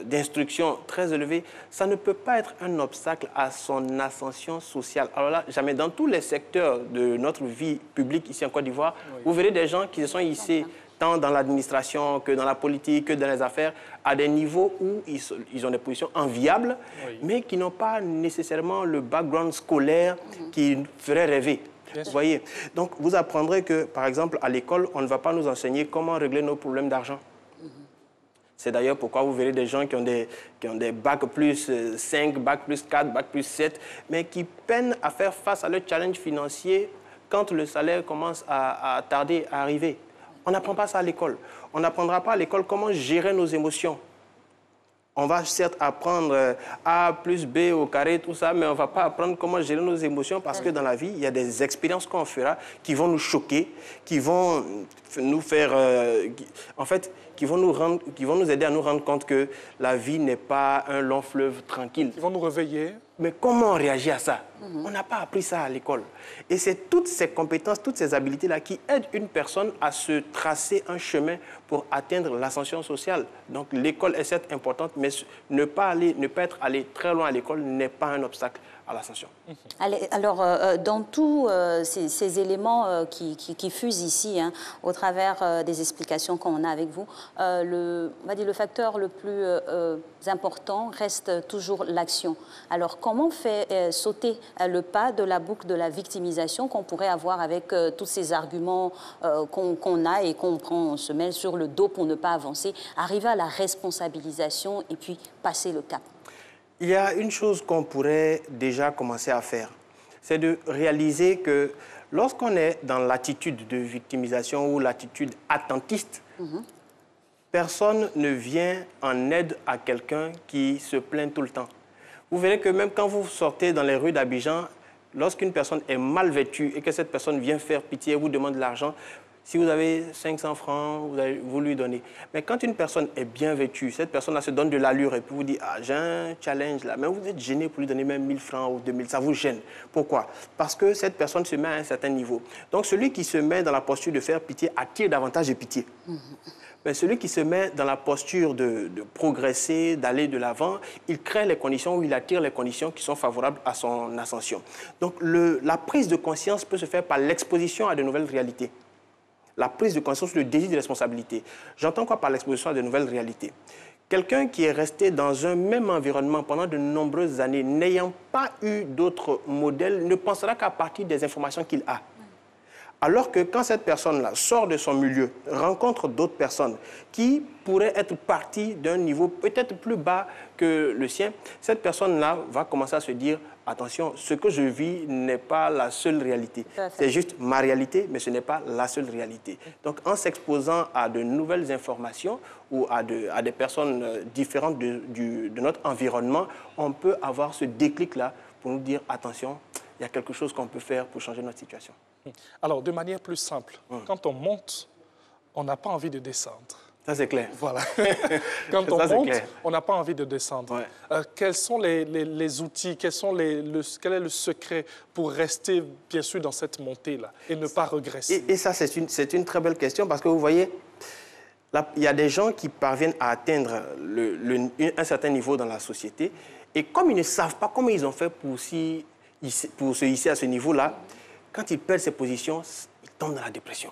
d'instruction très élevé, ça ne peut pas être un obstacle à son ascension sociale. Alors là, jamais dans tous les secteurs de notre vie publique ici en Côte d'Ivoire, vous verrez des gens qui se sont hissés tant dans l'administration que dans la politique, que dans les affaires, à des niveaux où ils ont des positions enviables, mais qui n'ont pas nécessairement le background scolaire qui ferait rêver. Vous voyez? Donc, vous apprendrez que, par exemple, à l'école, on ne va pas nous enseigner comment régler nos problèmes d'argent. C'est d'ailleurs pourquoi vous verrez des gens qui ont des bacs plus 5, bacs plus 4, bacs plus 7, mais qui peinent à faire face à leur challenge financier quand le salaire commence à tarder à arriver. On n'apprend pas ça à l'école. On n'apprendra pas à l'école comment gérer nos émotions. On va certes apprendre A plus B au carré, tout ça, mais on ne va pas apprendre comment gérer nos émotions parce que dans la vie, il y a des expériences qu'on fera qui vont nous choquer, qui vont nous faire... en fait, qui vont nous aider à nous rendre compte que la vie n'est pas un long fleuve tranquille. Ils vont nous réveiller. Mais comment on réagit à ça? On n'a pas appris ça à l'école. Et c'est toutes ces compétences, toutes ces habilités-là qui aident une personne à se tracer un chemin pour atteindre l'ascension sociale. Donc l'école est certes importante, mais ne pas être allé très loin à l'école n'est pas un obstacle à l'ascension. Alors, dans tous ces éléments qui fusent ici, hein, au travers des explications qu'on a avec vous, on va dire le facteur le plus important reste toujours l'action. Alors, comment fait sauter le pas de la boucle de la victimisation qu'on pourrait avoir avec tous ces arguments qu'on a et on se met sur le dos pour ne pas avancer, arriver à la responsabilisation et puis passer le cap? Il y a une chose qu'on pourrait déjà commencer à faire, c'est de réaliser que lorsqu'on est dans l'attitude de victimisation ou l'attitude attentiste, personne ne vient en aide à quelqu'un qui se plaint tout le temps. Vous verrez que même quand vous sortez dans les rues d'Abidjan, lorsqu'une personne est mal vêtue et que cette personne vient faire pitié et vous demande de l'argent, si vous avez 500 francs, vous lui donnez. Mais quand une personne est bien vêtue, cette personne-là se donne de l'allure et puis vous dit « Ah, j'ai un challenge là », mais vous êtes gêné pour lui donner même 1000 francs ou 2000, ça vous gêne. Pourquoi? Parce que cette personne se met à un certain niveau. Donc celui qui se met dans la posture de faire pitié attire davantage de pitié. Mais celui qui se met dans la posture de progresser, d'aller de l'avant, il crée les conditions ou il attire les conditions qui sont favorables à son ascension. Donc la prise de conscience peut se faire par l'exposition à de nouvelles réalités. La prise de conscience, le désir de responsabilité. J'entends quoi par l'exposition à de nouvelles réalités? Quelqu'un qui est resté dans un même environnement pendant de nombreuses années, n'ayant pas eu d'autres modèles, ne pensera qu'à partir des informations qu'il a. Alors que quand cette personne-là sort de son milieu, rencontre d'autres personnes qui pourraient être parties d'un niveau peut-être plus bas que le sien, cette personne-là va commencer à se dire « Attention, ce que je vis n'est pas la seule réalité. C'est juste ma réalité, mais ce n'est pas la seule réalité. » Donc en s'exposant à de nouvelles informations ou à des personnes différentes de notre environnement, on peut avoir ce déclic-là pour nous dire « Attention, il y a quelque chose qu'on peut faire pour changer notre situation. » Alors, de manière plus simple, quand on monte, on n'a pas envie de descendre. Ça, c'est clair. Voilà. Quand on monte, on n'a pas envie de descendre. Ouais. Quels sont les outils, quel est le secret pour rester, bien sûr, dans cette montée-là et ne pas regresser? Et ça, c'est une très belle question parce que vous voyez, là, il y a des gens qui parviennent à atteindre un certain niveau dans la société et comme ils ne savent pas comment ils ont fait pour se hisser à ce niveau-là, quand ils perdent ces positions, ils tombent dans la dépression.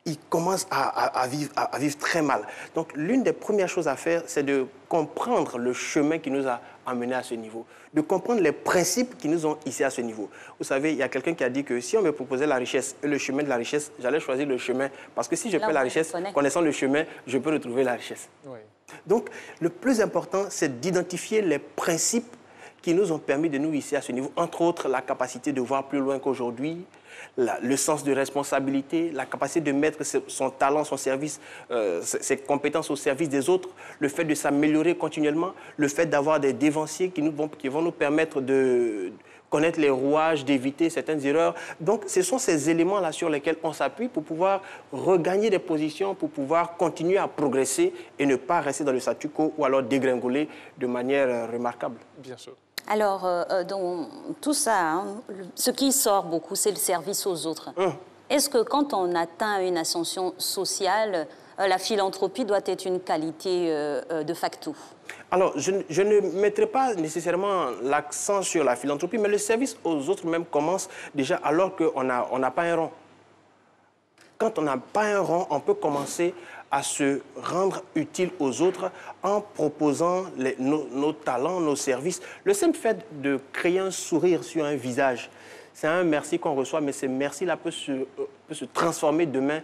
Ils commencent à vivre très mal. Donc, l'une des premières choses à faire, c'est de comprendre le chemin qui nous a amenés à ce niveau, de comprendre les principes qui nous ont hissés à ce niveau. Vous savez, il y a quelqu'un qui a dit que si on me proposait la richesse et le chemin de la richesse, j'allais choisir le chemin. Parce que si je perds la richesse, connaissant le chemin, je peux retrouver la richesse. Oui. Donc, le plus important, c'est d'identifier les principes qui nous ont permis de nous hisser à ce niveau. Entre autres, la capacité de voir plus loin qu'aujourd'hui, le sens de responsabilité, la capacité de mettre son talent, son service, ses compétences au service des autres, le fait de s'améliorer continuellement, le fait d'avoir des dévanciers qui vont nous permettre de connaître les rouages, d'éviter certaines erreurs. Donc, ce sont ces éléments-là sur lesquels on s'appuie pour pouvoir regagner des positions, pour pouvoir continuer à progresser et ne pas rester dans le statu quo ou alors dégringoler de manière remarquable. Bien sûr. Alors, dans tout ça, hein, ce qui sort beaucoup, c'est le service aux autres. Est-ce que quand on atteint une ascension sociale, la philanthropie doit être une qualité de facto? Alors, je ne mettrai pas nécessairement l'accent sur la philanthropie, mais le service aux autres même commence déjà alors qu'on n'a pas un rond. Quand on n'a pas un rond, on peut commencer à se rendre utile aux autres en proposant nos talents, nos services. Le simple fait de créer un sourire sur un visage, c'est un merci qu'on reçoit, mais ce merci-là peut se transformer demain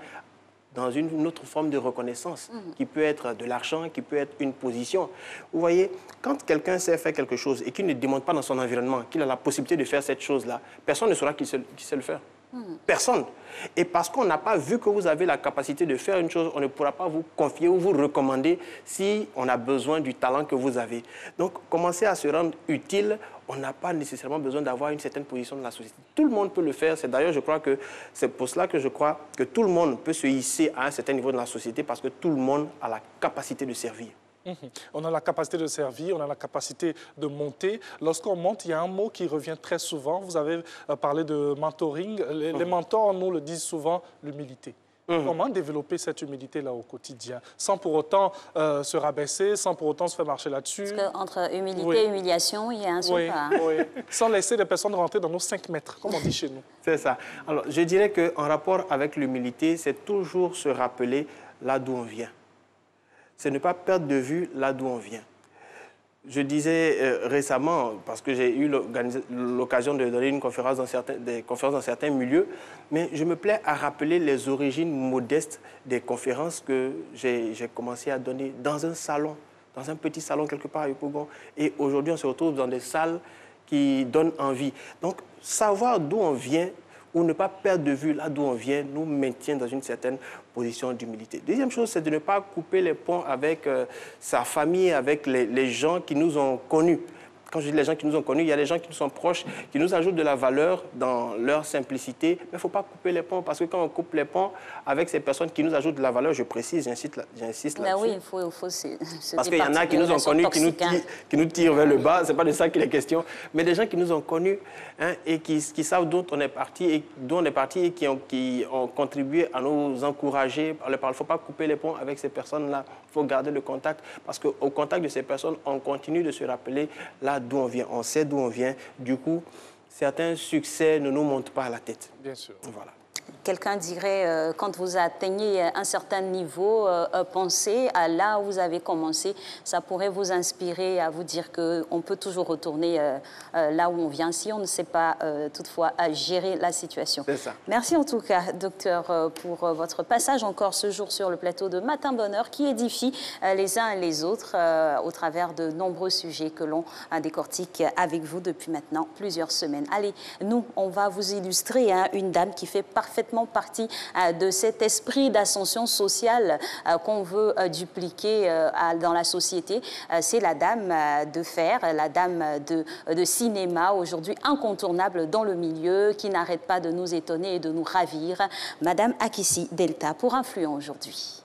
dans une autre forme de reconnaissance, qui peut être de l'argent, qui peut être une position. Vous voyez, quand quelqu'un sait faire quelque chose et qu'il ne demande pas dans son environnement qu'il a la possibilité de faire cette chose-là, personne ne saura qu'il sait le faire. Personne. Et parce qu'on n'a pas vu que vous avez la capacité de faire une chose, on ne pourra pas vous confier ou vous recommander si on a besoin du talent que vous avez. Donc, commencer à se rendre utile, on n'a pas nécessairement besoin d'avoir une certaine position dans la société. Tout le monde peut le faire. C'est d'ailleurs, je crois que c'est pour cela que je crois que tout le monde peut se hisser à un certain niveau dans la société parce que tout le monde a la capacité de servir. On a la capacité de servir, on a la capacité de monter. Lorsqu'on monte, il y a un mot qui revient très souvent. Vous avez parlé de mentoring. Les mentors nous le disent souvent, l'humilité. Comment développer cette humilité-là au quotidien, sans pour autant se rabaisser, sans pour autant se faire marcher là-dessus? Parce qu'entre humilité et humiliation, il y a un souper. Sans laisser les personnes rentrer dans nos 5 mètres, comme on dit chez nous. C'est ça. Alors, je dirais qu'en rapport avec l'humilité, c'est toujours se rappeler là d'où on vient. C'est ne pas perdre de vue là d'où on vient. Je disais récemment, parce que j'ai eu l'occasion de donner une conférence des conférences dans certains milieux, mais je me plais à rappeler les origines modestes des conférences que j'ai commencé à donner dans un salon, dans un petit salon quelque part à Yopougon. Et aujourd'hui, on se retrouve dans des salles qui donnent envie. Donc, savoir d'où on vient ou ne pas perdre de vue là d'où on vient nous maintient dans une certaine position d'humilité. Deuxième chose, c'est de ne pas couper les ponts avec sa famille, avec les gens qui nous ont connus. Quand je dis les gens qui nous ont connus, il y a des gens qui nous sont proches, qui nous ajoutent de la valeur dans leur simplicité. Mais il ne faut pas couper les ponts, parce que quand on coupe les ponts avec ces personnes qui nous ajoutent de la valeur, je précise, j'insiste là-dessus. Ben oui, il faut se parce qu'il y en a qui nous ont connus, qui nous tirent vers le bas, ce n'est pas de ça qu'il est question. Mais des gens qui nous ont connus et qui savent d'où on est parti et qui ont contribué à nous encourager. Il ne faut pas couper les ponts avec ces personnes-là. Il faut garder le contact, parce qu'au contact de ces personnes, on continue de se rappeler là d'où on vient. On sait d'où on vient. Du coup, certains succès ne nous montent pas à la tête. Bien sûr. Voilà. Quelqu'un dirait, quand vous atteignez un certain niveau, pensez à là où vous avez commencé. Ça pourrait vous inspirer à vous dire qu'on peut toujours retourner là où on vient si on ne sait pas toutefois à gérer la situation. C'est ça. Merci en tout cas, docteur, pour votre passage encore ce jour sur le plateau de Matin Bonheur qui édifie les uns et les autres au travers de nombreux sujets que l'on décortique avec vous depuis maintenant plusieurs semaines. Allez, nous, on va vous illustrer une dame qui fait parfaitement partie de cet esprit d'ascension sociale qu'on veut dupliquer dans la société. C'est la dame de fer, la dame de cinéma, aujourd'hui incontournable dans le milieu, qui n'arrête pas de nous étonner et de nous ravir. Madame Akissi Delta pour Influent aujourd'hui.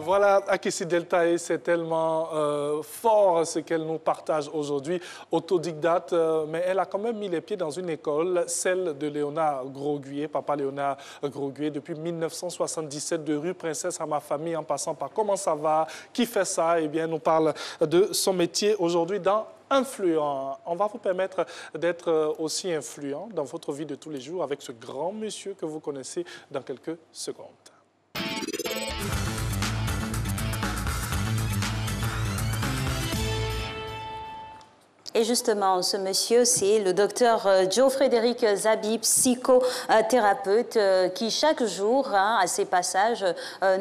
Voilà, Akissi Delta, et c'est tellement fort ce qu'elle nous partage aujourd'hui, autodidacte, mais elle a quand même mis les pieds dans une école, celle de Léonard Grosguier, papa Léonard Grosguier, depuis 1977, de rue Princesse à ma famille, en passant par Comment ça va, qui fait ça, eh bien, nous parle de son métier aujourd'hui dans Influent. On va vous permettre d'être aussi influent dans votre vie de tous les jours avec ce grand monsieur que vous connaissez dans quelques secondes. Et justement, ce monsieur, c'est le docteur Joe Frédéric Zabi, psychothérapeute, qui chaque jour, à ses passages,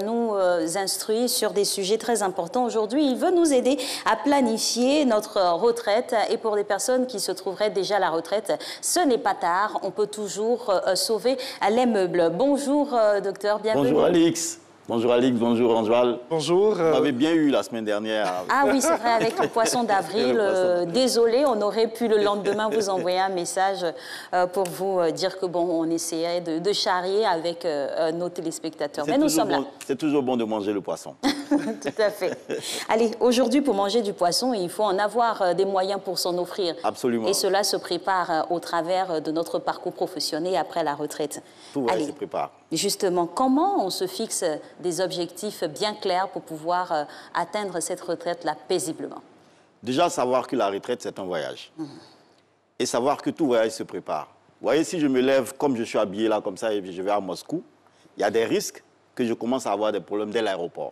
nous instruit sur des sujets très importants. Aujourd'hui, il veut nous aider à planifier notre retraite. Et pour les personnes qui se trouveraient déjà à la retraite, ce n'est pas tard. On peut toujours sauver les meubles. Bonjour, docteur, bienvenue. Bonjour, Alix. Bonjour Alix, bonjour Anjoal. Bonjour. Vous m'avez bien eu la semaine dernière. Ah oui, c'est vrai, avec le poisson d'avril. Désolé, on aurait pu le lendemain vous envoyer un message pour vous dire que bon, on essayait de charrier avec nos téléspectateurs. Mais nous sommes là. C'est toujours bon de manger le poisson. Tout à fait. Allez, aujourd'hui, pour manger du poisson, il faut en avoir des moyens pour s'en offrir. Absolument. Et cela se prépare au travers de notre parcours professionnel après la retraite. Tout se prépare. Justement, comment on se fixe des objectifs bien clairs pour pouvoir atteindre cette retraite-là paisiblement? Déjà, savoir que la retraite, c'est un voyage. Et savoir que tout voyage se prépare. Vous voyez, si je me lève comme je suis habillé là, comme ça, et je vais à Moscou, il y a des risques que je commence à avoir des problèmes dès l'aéroport.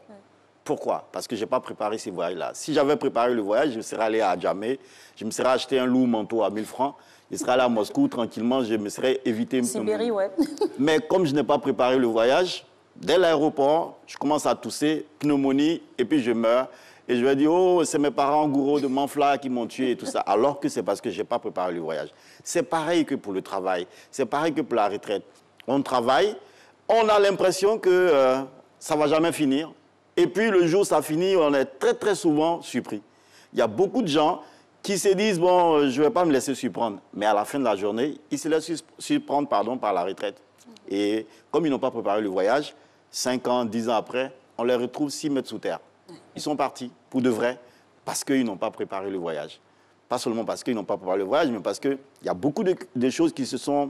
Pourquoi? Parce que je n'ai pas préparé ces voyages-là. Si j'avais préparé le voyage, je serais allé à Djamé, je me serais acheté un lourd manteau à 1000 francs, je serais allé à Moscou tranquillement, je me serais évité... Sibérie, ouais. Mais comme je n'ai pas préparé le voyage, dès l'aéroport, je commence à tousser, pneumonie, et puis je meurs. Et je vais dire, oh, c'est mes parents gourous de Manfla qui m'ont tué et tout ça. Alors que c'est parce que je n'ai pas préparé le voyage. C'est pareil que pour le travail. C'est pareil que pour la retraite. On travaille, on a l'impression que ça ne va jamais finir. Et puis le jour où ça finit, on est très très souvent surpris. Il y a beaucoup de gens qui se disent, bon, je ne vais pas me laisser surprendre. Mais à la fin de la journée, ils se laissent surprendre par la retraite. Et comme ils n'ont pas préparé le voyage, 5 ans, 10 ans après, on les retrouve 6 mètres sous terre. Ils sont partis, pour de vrai, parce qu'ils n'ont pas préparé le voyage. Pas seulement parce qu'ils n'ont pas préparé le voyage, mais parce qu'il y a beaucoup de choses qui se sont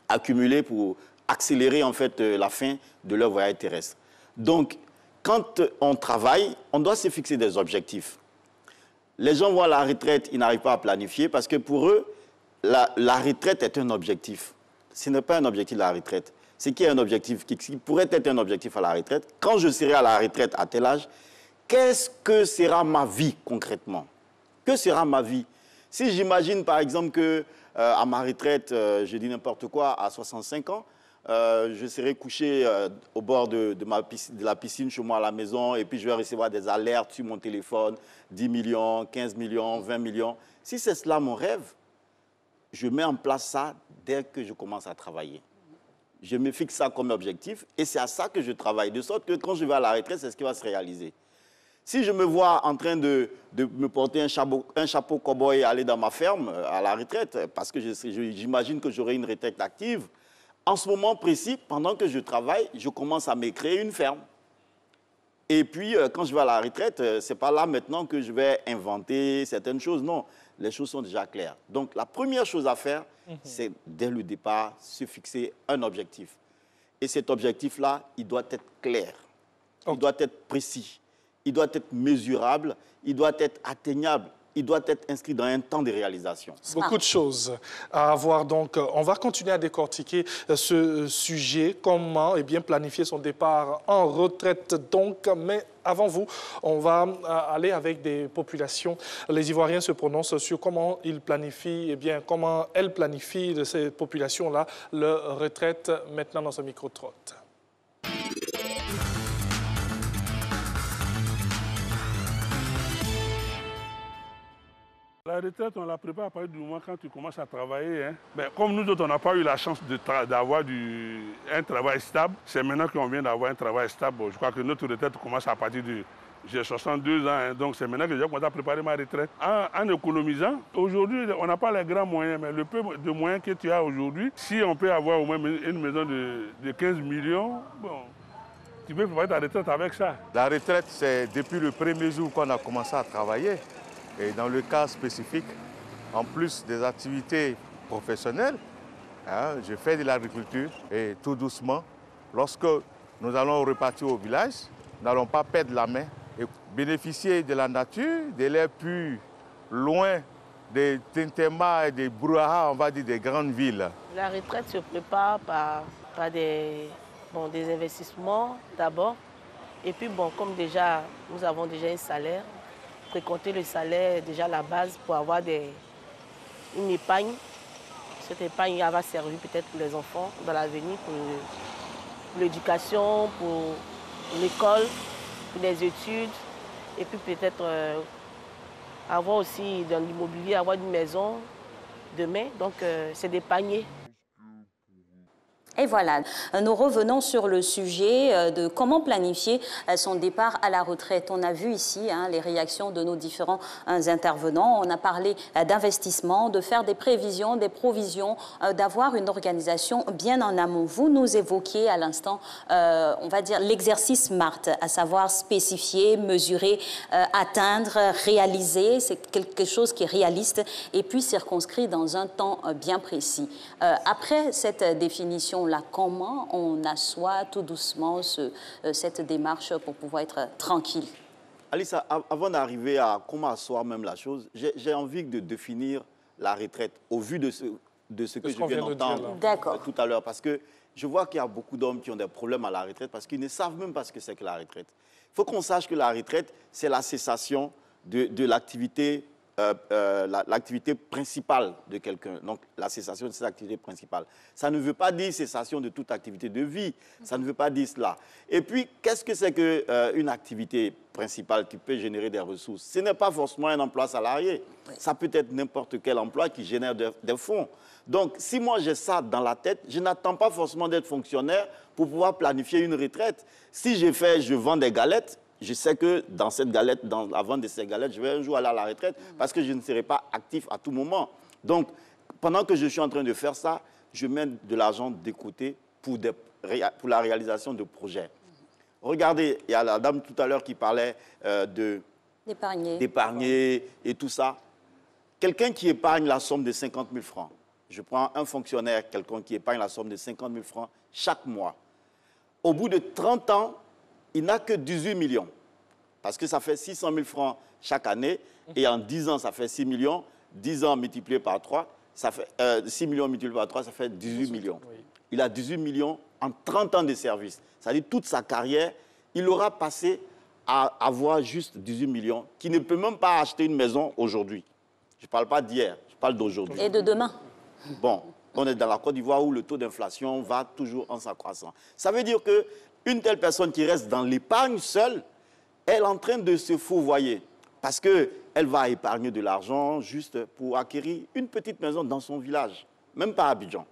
accumulées pour accélérer en fait la fin de leur voyage terrestre. Donc, quand on travaille, on doit se fixer des objectifs. Les gens vont à la retraite, ils n'arrivent pas à planifier parce que pour eux, la retraite est un objectif. Ce n'est pas un objectif de la retraite. Ce qui est un objectif, qui pourrait être un objectif à la retraite, quand je serai à la retraite à tel âge, qu'est-ce que sera ma vie concrètement? Que sera ma vie? Si j'imagine par exemple que à ma retraite, je dis n'importe quoi, à 65 ans, je serai couché au bord de la piscine chez moi à la maison et puis je vais recevoir des alertes sur mon téléphone, 10 millions, 15 millions, 20 millions. Si c'est cela mon rêve, je mets en place ça dès que je commence à travailler. Je me fixe ça comme objectif et c'est à ça que je travaille, de sorte que quand je vais à la retraite, c'est ce qui va se réaliser. Si je me vois en train de me porter un chapeau cow-boy et aller dans ma ferme à la retraite, parce que j'imagine que j'aurai une retraite active, en ce moment précis, pendant que je travaille, je commence à me créer une ferme. Et puis, quand je vais à la retraite, ce n'est pas là maintenant que je vais inventer certaines choses. Non, les choses sont déjà claires. Donc, la première chose à faire, c'est dès le départ, se fixer un objectif. Et cet objectif-là, il doit être clair, il doit être précis, il doit être mesurable, il doit être atteignable. Il doit être inscrit dans un temps de réalisation. Beaucoup de choses à avoir. Donc, on va continuer à décortiquer ce sujet, comment bien planifier son départ en retraite. Donc, mais avant vous, on va aller avec des populations. Les Ivoiriens se prononcent sur comment ils planifient, comment elles planifient de ces populations-là leur retraite maintenant dans ce micro-trottoir. La retraite, on la prépare à partir du moment quand tu commences à travailler. Hein. Mais comme nous autres, on n'a pas eu la chance d'avoir un travail stable, c'est maintenant qu'on vient d'avoir un travail stable. Je crois que notre retraite commence à partir de... J'ai 62 ans, hein, donc c'est maintenant que j'ai commencé à préparer ma retraite. En économisant, aujourd'hui, on n'a pas les grands moyens, mais le peu de moyens que tu as aujourd'hui, si on peut avoir au moins une maison de 15 millions, bon, tu peux préparer ta retraite avec ça. La retraite, c'est depuis le premier jour qu'on a commencé à travailler. Et dans le cas spécifique, en plus des activités professionnelles, hein, je fais de l'agriculture et tout doucement, lorsque nous allons repartir au village, nous n'allons pas perdre la main et bénéficier de la nature, de l'air pur, loin des tintemars et des brouhahas, on va dire, des grandes villes. La retraite se prépare par des investissements d'abord. Et puis, comme déjà, nous avons déjà un salaire, précompter le salaire est déjà la base pour avoir une épargne. Cette épargne elle va servir peut-être pour les enfants dans l'avenir, pour l'éducation, pour l'école, pour les études. Et puis peut-être avoir aussi dans l'immobilier, avoir une maison demain. Donc c'est d'épargner. Et voilà, nous revenons sur le sujet de comment planifier son départ à la retraite. On a vu ici les réactions de nos différents intervenants. On a parlé d'investissement, de faire des prévisions, des provisions, d'avoir une organisation bien en amont. Vous nous évoquiez à l'instant, on va dire, l'exercice SMART, à savoir spécifier, mesurer, atteindre, réaliser. C'est quelque chose qui est réaliste et puis circonscrit dans un temps bien précis. Après cette définition, là, comment on assoit tout doucement cette démarche pour pouvoir être tranquille? Alissa, avant d'arriver à comment asseoir même la chose, j'ai envie de définir la retraite au vu de ce que je viens d'entendre tout à l'heure. Parce qu'il je vois qu'il y a beaucoup d'hommes qui ont des problèmes à la retraite parce qu'ils ne savent même pas ce que c'est que la retraite. Il faut qu'on sache que la retraite, c'est la cessation de l'activité principale de quelqu'un. Donc, la cessation de cette activité principale. Ça ne veut pas dire cessation de toute activité de vie. Ça ne veut pas dire cela. Et puis, qu'est-ce que c'est qu'une activité principale qui peut générer des ressources? Ce n'est pas forcément un emploi salarié. Oui. Ça peut être n'importe quel emploi qui génère des fonds. Donc, si moi j'ai ça dans la tête, je n'attends pas forcément d'être fonctionnaire pour pouvoir planifier une retraite. Si je vends des galettes, je sais que dans cette galette, dans la vente de ces galettes, je vais un jour aller à la retraite parce que je ne serai pas actif à tout moment. Donc, pendant que je suis en train de faire ça, je mets de l'argent de côté pour la réalisation de projets. Regardez, il y a la dame tout à l'heure qui parlait d'épargner et tout ça. Quelqu'un qui épargne la somme de 50 000 francs, je prends un fonctionnaire, quelqu'un qui épargne la somme de 50 000 francs chaque mois. Au bout de 30 ans, il n'a que 18 millions. Parce que ça fait 600 000 francs chaque année. Et en 10 ans, ça fait 6 millions. 10 ans multiplié par 3, ça fait 6 millions multiplié par 3, ça fait 18 millions. Oui. Il a 18 millions en 30 ans de service. C'est-à-dire toute sa carrière, il aura passé à avoir juste 18 millions, qui ne peut même pas acheter une maison aujourd'hui. Je ne parle pas d'hier, je parle d'aujourd'hui. Et de demain. Bon, on est dans la Côte d'Ivoire où le taux d'inflation va toujours en s'accroissant. Ça veut dire qu'une telle personne qui reste dans l'épargne seule, elle est en train de se fourvoyer. Parce qu'elle va épargner de l'argent juste pour acquérir une petite maison dans son village, même pas à Abidjan.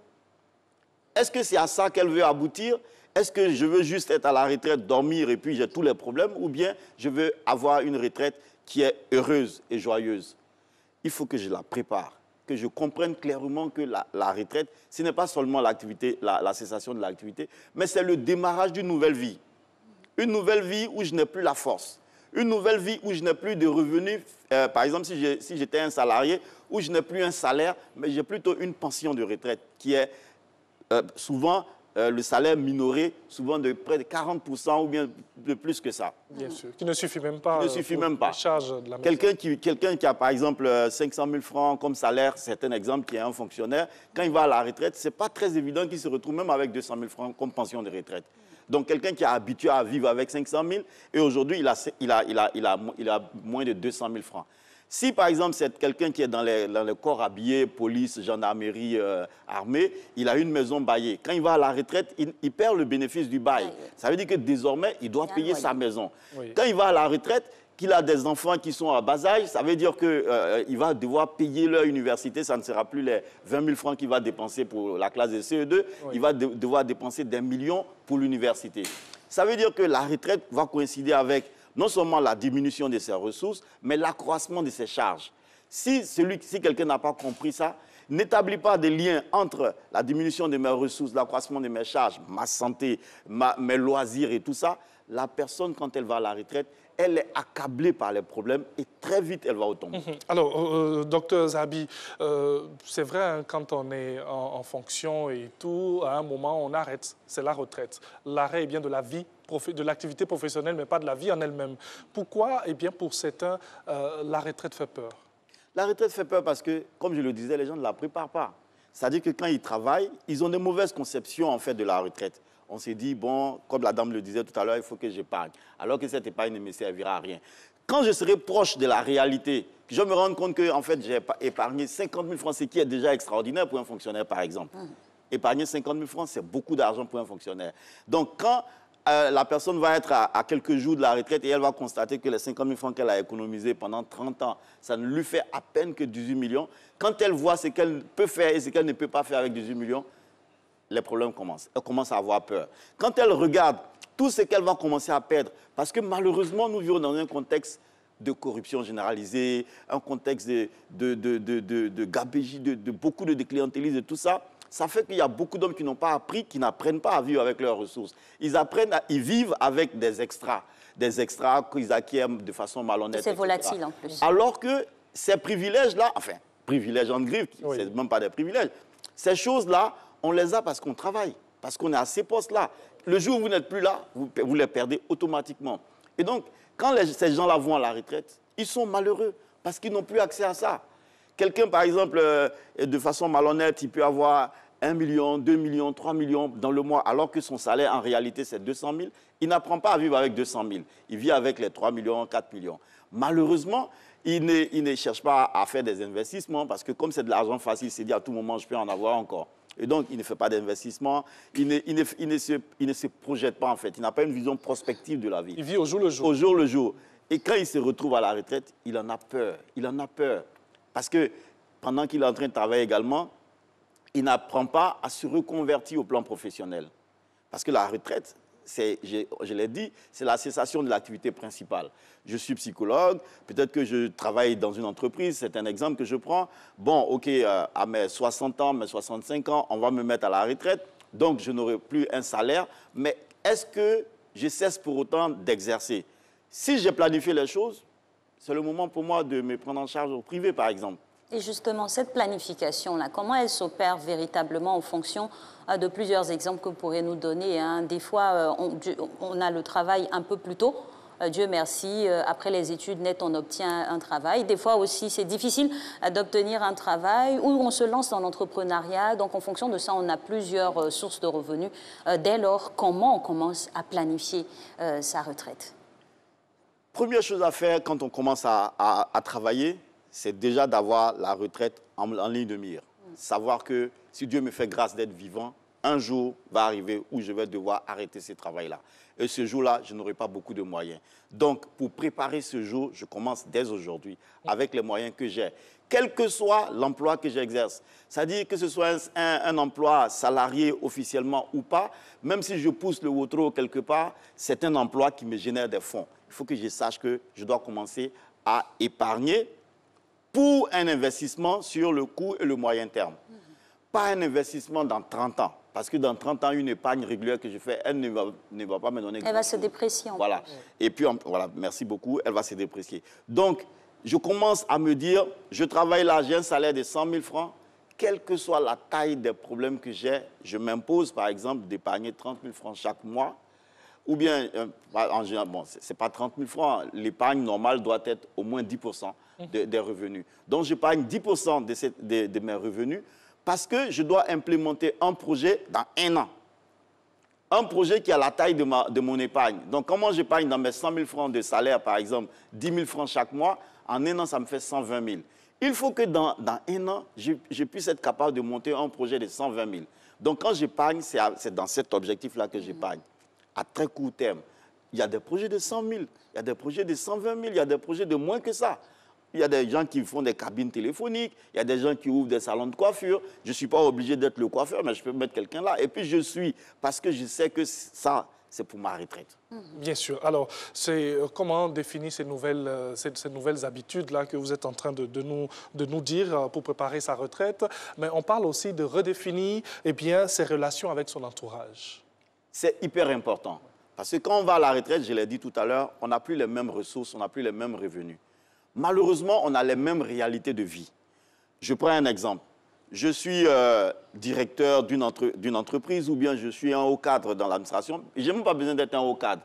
Est-ce que c'est à ça qu'elle veut aboutir? Est-ce que je veux juste être à la retraite, dormir et puis j'ai tous les problèmes? Ou bien je veux avoir une retraite qui est heureuse et joyeuse? Il faut que je la prépare, que je comprenne clairement que la retraite, ce n'est pas seulement l'activité, la cessation de l'activité, mais c'est le démarrage d'une nouvelle vie. Une nouvelle vie où je n'ai plus la force. Une nouvelle vie où je n'ai plus de revenus. Par exemple, si j'étais un salarié, où je n'ai plus un salaire, mais j'ai plutôt une pension de retraite qui est souvent le salaire minoré, souvent de près de 40% ou bien de plus que ça. Bien sûr, qui ne suffit même pas. Ne suffit même pas. Charge de la maison. Quelqu'un qui a par exemple 500 000 francs comme salaire, c'est un exemple qui est un fonctionnaire, quand il va à la retraite, ce n'est pas très évident qu'il se retrouve même avec 200 000 francs comme pension de retraite. Donc quelqu'un qui est habitué à vivre avec 500 000 et aujourd'hui il a moins de 200 000 francs. Si par exemple c'est quelqu'un qui est dans le corps habillé, police, gendarmerie, armée, il a une maison baillée. Quand il va à la retraite, il perd le bénéfice du bail. Ça veut dire que désormais il doit payer sa maison. Oui. Quand il va à la retraite, qu'il a des enfants qui sont à bas âge, ça veut dire qu'il va devoir payer leur université. Ça ne sera plus les 20 000 francs qu'il va dépenser pour la classe de CE2. Oui. Il va devoir dépenser des millions pour l'université. Ça veut dire que la retraite va coïncider avec non seulement la diminution de ses ressources, mais l'accroissement de ses charges. Si quelqu'un n'a pas compris ça, n'établit pas de lien entre la diminution de mes ressources, l'accroissement de mes charges, ma santé, mes loisirs et tout ça, la personne, quand elle va à la retraite, elle est accablée par les problèmes et très vite, elle va au tombeau. Alors, docteur Zabi, c'est vrai, hein, quand on est en fonction et tout, à un moment, on arrête. C'est la retraite. L'arrêt est bien de la vie, de l'activité professionnelle, mais pas de la vie en elle-même. Pourquoi? Eh bien, pour certains, la retraite fait peur. La retraite fait peur parce que, comme je le disais, les gens ne la préparent pas. C'est-à-dire que quand ils travaillent, ils ont de mauvaises conceptions en fait de la retraite. On s'est dit, bon, comme la dame le disait tout à l'heure, il faut que j'épargne. Alors que cette épargne ne me servira à rien. Quand je serai proche de la réalité, je me rends compte que en fait, j'ai épargné 50 000 francs, ce qui est déjà extraordinaire pour un fonctionnaire, par exemple. Épargner 50 000 francs, c'est beaucoup d'argent pour un fonctionnaire. Donc, quand la personne va être à quelques jours de la retraite et elle va constater que les 50 000 francs qu'elle a économisés pendant 30 ans, ça ne lui fait à peine que 18 millions. Quand elle voit ce qu'elle peut faire et ce qu'elle ne peut pas faire avec 18 millions, les problèmes commencent. Elle commence à avoir peur. Quand elle regarde tout ce qu'elle va commencer à perdre, parce que malheureusement, nous vivons dans un contexte de corruption généralisée, un contexte de gabégie, de beaucoup de clientélisme et tout ça, ça fait qu'il y a beaucoup d'hommes qui n'ont pas appris, qui n'apprennent pas à vivre avec leurs ressources. Ils vivent avec des extras qu'ils acquièrent de façon malhonnête. C'est volatile en plus. Alors que ces privilèges-là, enfin, privilèges en griffe, oui. C'est même pas des privilèges, ces choses-là, on les a parce qu'on travaille, parce qu'on est à ces postes-là. Le jour où vous n'êtes plus là, vous les perdez automatiquement. Et donc, quand ces gens-là vont à la retraite, ils sont malheureux parce qu'ils n'ont plus accès à ça. Quelqu'un, par exemple, de façon malhonnête, il peut avoir 1 million, 2 millions, 3 millions dans le mois, alors que son salaire, en réalité, c'est 200 000, il n'apprend pas à vivre avec 200 000. Il vit avec les 3 millions, 4 millions. Malheureusement, il ne cherche pas à faire des investissements parce que comme c'est de l'argent facile, il s'est dit à tout moment, je peux en avoir encore. Et donc, il ne fait pas d'investissement, il ne se projette pas en fait, il n'a pas une vision prospective de la vie. Il vit au jour le jour. Au jour le jour. Et quand il se retrouve à la retraite, il en a peur. Il en a peur. Parce que pendant qu'il est en train de travailler également, il n'apprend pas à se reconvertir au plan professionnel. Parce que la retraite, je l'ai dit, c'est la cessation de l'activité principale. Je suis psychologue, peut-être que je travaille dans une entreprise, c'est un exemple que je prends. Bon, OK, à mes 60 ans, mes 65 ans, on va me mettre à la retraite, donc je n'aurai plus un salaire. Mais est-ce que je cesse pour autant d'exercer? Si j'ai planifié les choses, c'est le moment pour moi de me prendre en charge au privé, par exemple. Et justement, cette planification-là, comment elle s'opère véritablement en fonction de plusieurs exemples que vous pourrez nous donner, hein? Des fois, on a le travail un peu plus tôt. Dieu merci, après les études nettes, on obtient un travail. Des fois aussi, c'est difficile d'obtenir un travail ou on se lance dans l'entrepreneuriat. Donc, en fonction de ça, on a plusieurs sources de revenus. Dès lors, comment on commence à planifier sa retraite? Première chose à faire quand on commence à travailler, c'est déjà d'avoir la retraite en ligne de mire. Savoir que si Dieu me fait grâce d'être vivant, un jour va arriver où je vais devoir arrêter ce travail-là. Et ce jour-là, je n'aurai pas beaucoup de moyens. Donc, pour préparer ce jour, je commence dès aujourd'hui avec les moyens que j'ai, quel que soit l'emploi que j'exerce. C'est-à-dire que ce soit un emploi salarié officiellement ou pas, même si je pousse le wotro quelque part, c'est un emploi qui me génère des fonds. Il faut que je sache que je dois commencer à épargner pour un investissement sur le court et le moyen terme. Pas un investissement dans 30 ans. Parce que dans 30 ans, une épargne régulière que je fais, elle ne va pas me donner... Elle va se déprécier. Voilà. Et puis, voilà, merci beaucoup, elle va se déprécier. Donc, je commence à me dire, je travaille là, j'ai un salaire de 100 000 francs, quelle que soit la taille des problèmes que j'ai, je m'impose, par exemple, d'épargner 30 000 francs chaque mois. Ou bien, en général, bon, ce n'est pas 30 000 francs, l'épargne normale doit être au moins 10% des revenus. Donc, j'épargne 10% de mes revenus parce que je dois implémenter un projet dans 1 an. Un projet qui a la taille de mon épargne. Donc, comment j'épargne dans mes 100 000 francs de salaire, par exemple, 10 000 francs chaque mois, en 1 an, ça me fait 120 000. Il faut que dans 1 an, je puisse être capable de monter un projet de 120 000. Donc, quand j'épargne, c'est dans cet objectif-là que j'épargne. À très court terme, il y a des projets de 100 000, il y a des projets de 120 000, il y a des projets de moins que ça. Il y a des gens qui font des cabines téléphoniques, il y a des gens qui ouvrent des salons de coiffure. Je ne suis pas obligé d'être le coiffeur, mais je peux mettre quelqu'un là. Et puis je suis, parce que je sais que ça, c'est pour ma retraite. Bien sûr. Alors, comment définir ces nouvelles habitudes-là que vous êtes en train de nous dire pour préparer sa retraite? Mais on parle aussi de redéfinir ses relations avec son entourage. C'est hyper important. Parce que quand on va à la retraite, je l'ai dit tout à l'heure, on n'a plus les mêmes ressources, on n'a plus les mêmes revenus. Malheureusement, on a les mêmes réalités de vie. Je prends un exemple. Je suis directeur d'une entreprise ou bien je suis un haut cadre dans l'administration. Je n'ai même pas besoin d'être un haut cadre.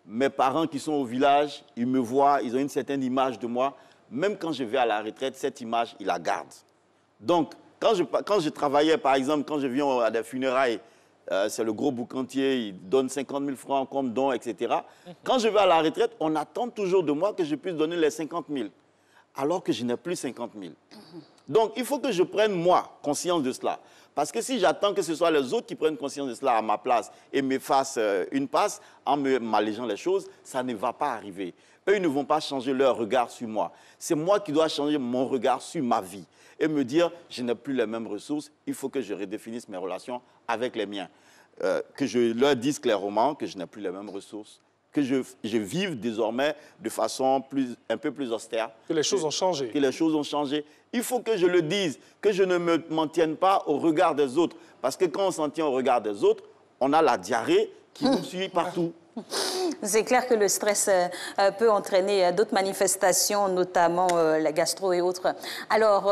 Mes parents qui sont au village, ils me voient, ils ont une certaine image de moi. Même quand je vais à la retraite, cette image, ils la gardent. Donc, quand je travaillais, par exemple, quand je viens à des funérailles, c'est le gros boucantier, il donne 50 000 francs comme don, etc. Quand je vais à la retraite, on attend toujours de moi que je puisse donner les 50 000, alors que je n'ai plus 50 000. Donc, il faut que je prenne, moi, conscience de cela. Parce que si j'attends que ce soit les autres qui prennent conscience de cela à ma place et me fassent une passe en m'allégeant les choses, ça ne va pas arriver. Eux, ils ne vont pas changer leur regard sur moi. C'est moi qui dois changer mon regard sur ma vie et me dire, je n'ai plus les mêmes ressources, il faut que je redéfinisse mes relations avec les miens. Que je leur dise clairement que je n'ai plus les mêmes ressources, que je vive désormais de façon un peu plus austère. Que les choses ont changé. Que les choses ont changé. Il faut que je le dise, que je ne m'en tienne pas au regard des autres. Parce que quand on s'en tient au regard des autres, on a la diarrhée qui nous suit partout. C'est clair que le stress peut entraîner d'autres manifestations, notamment la gastro et autres. Alors,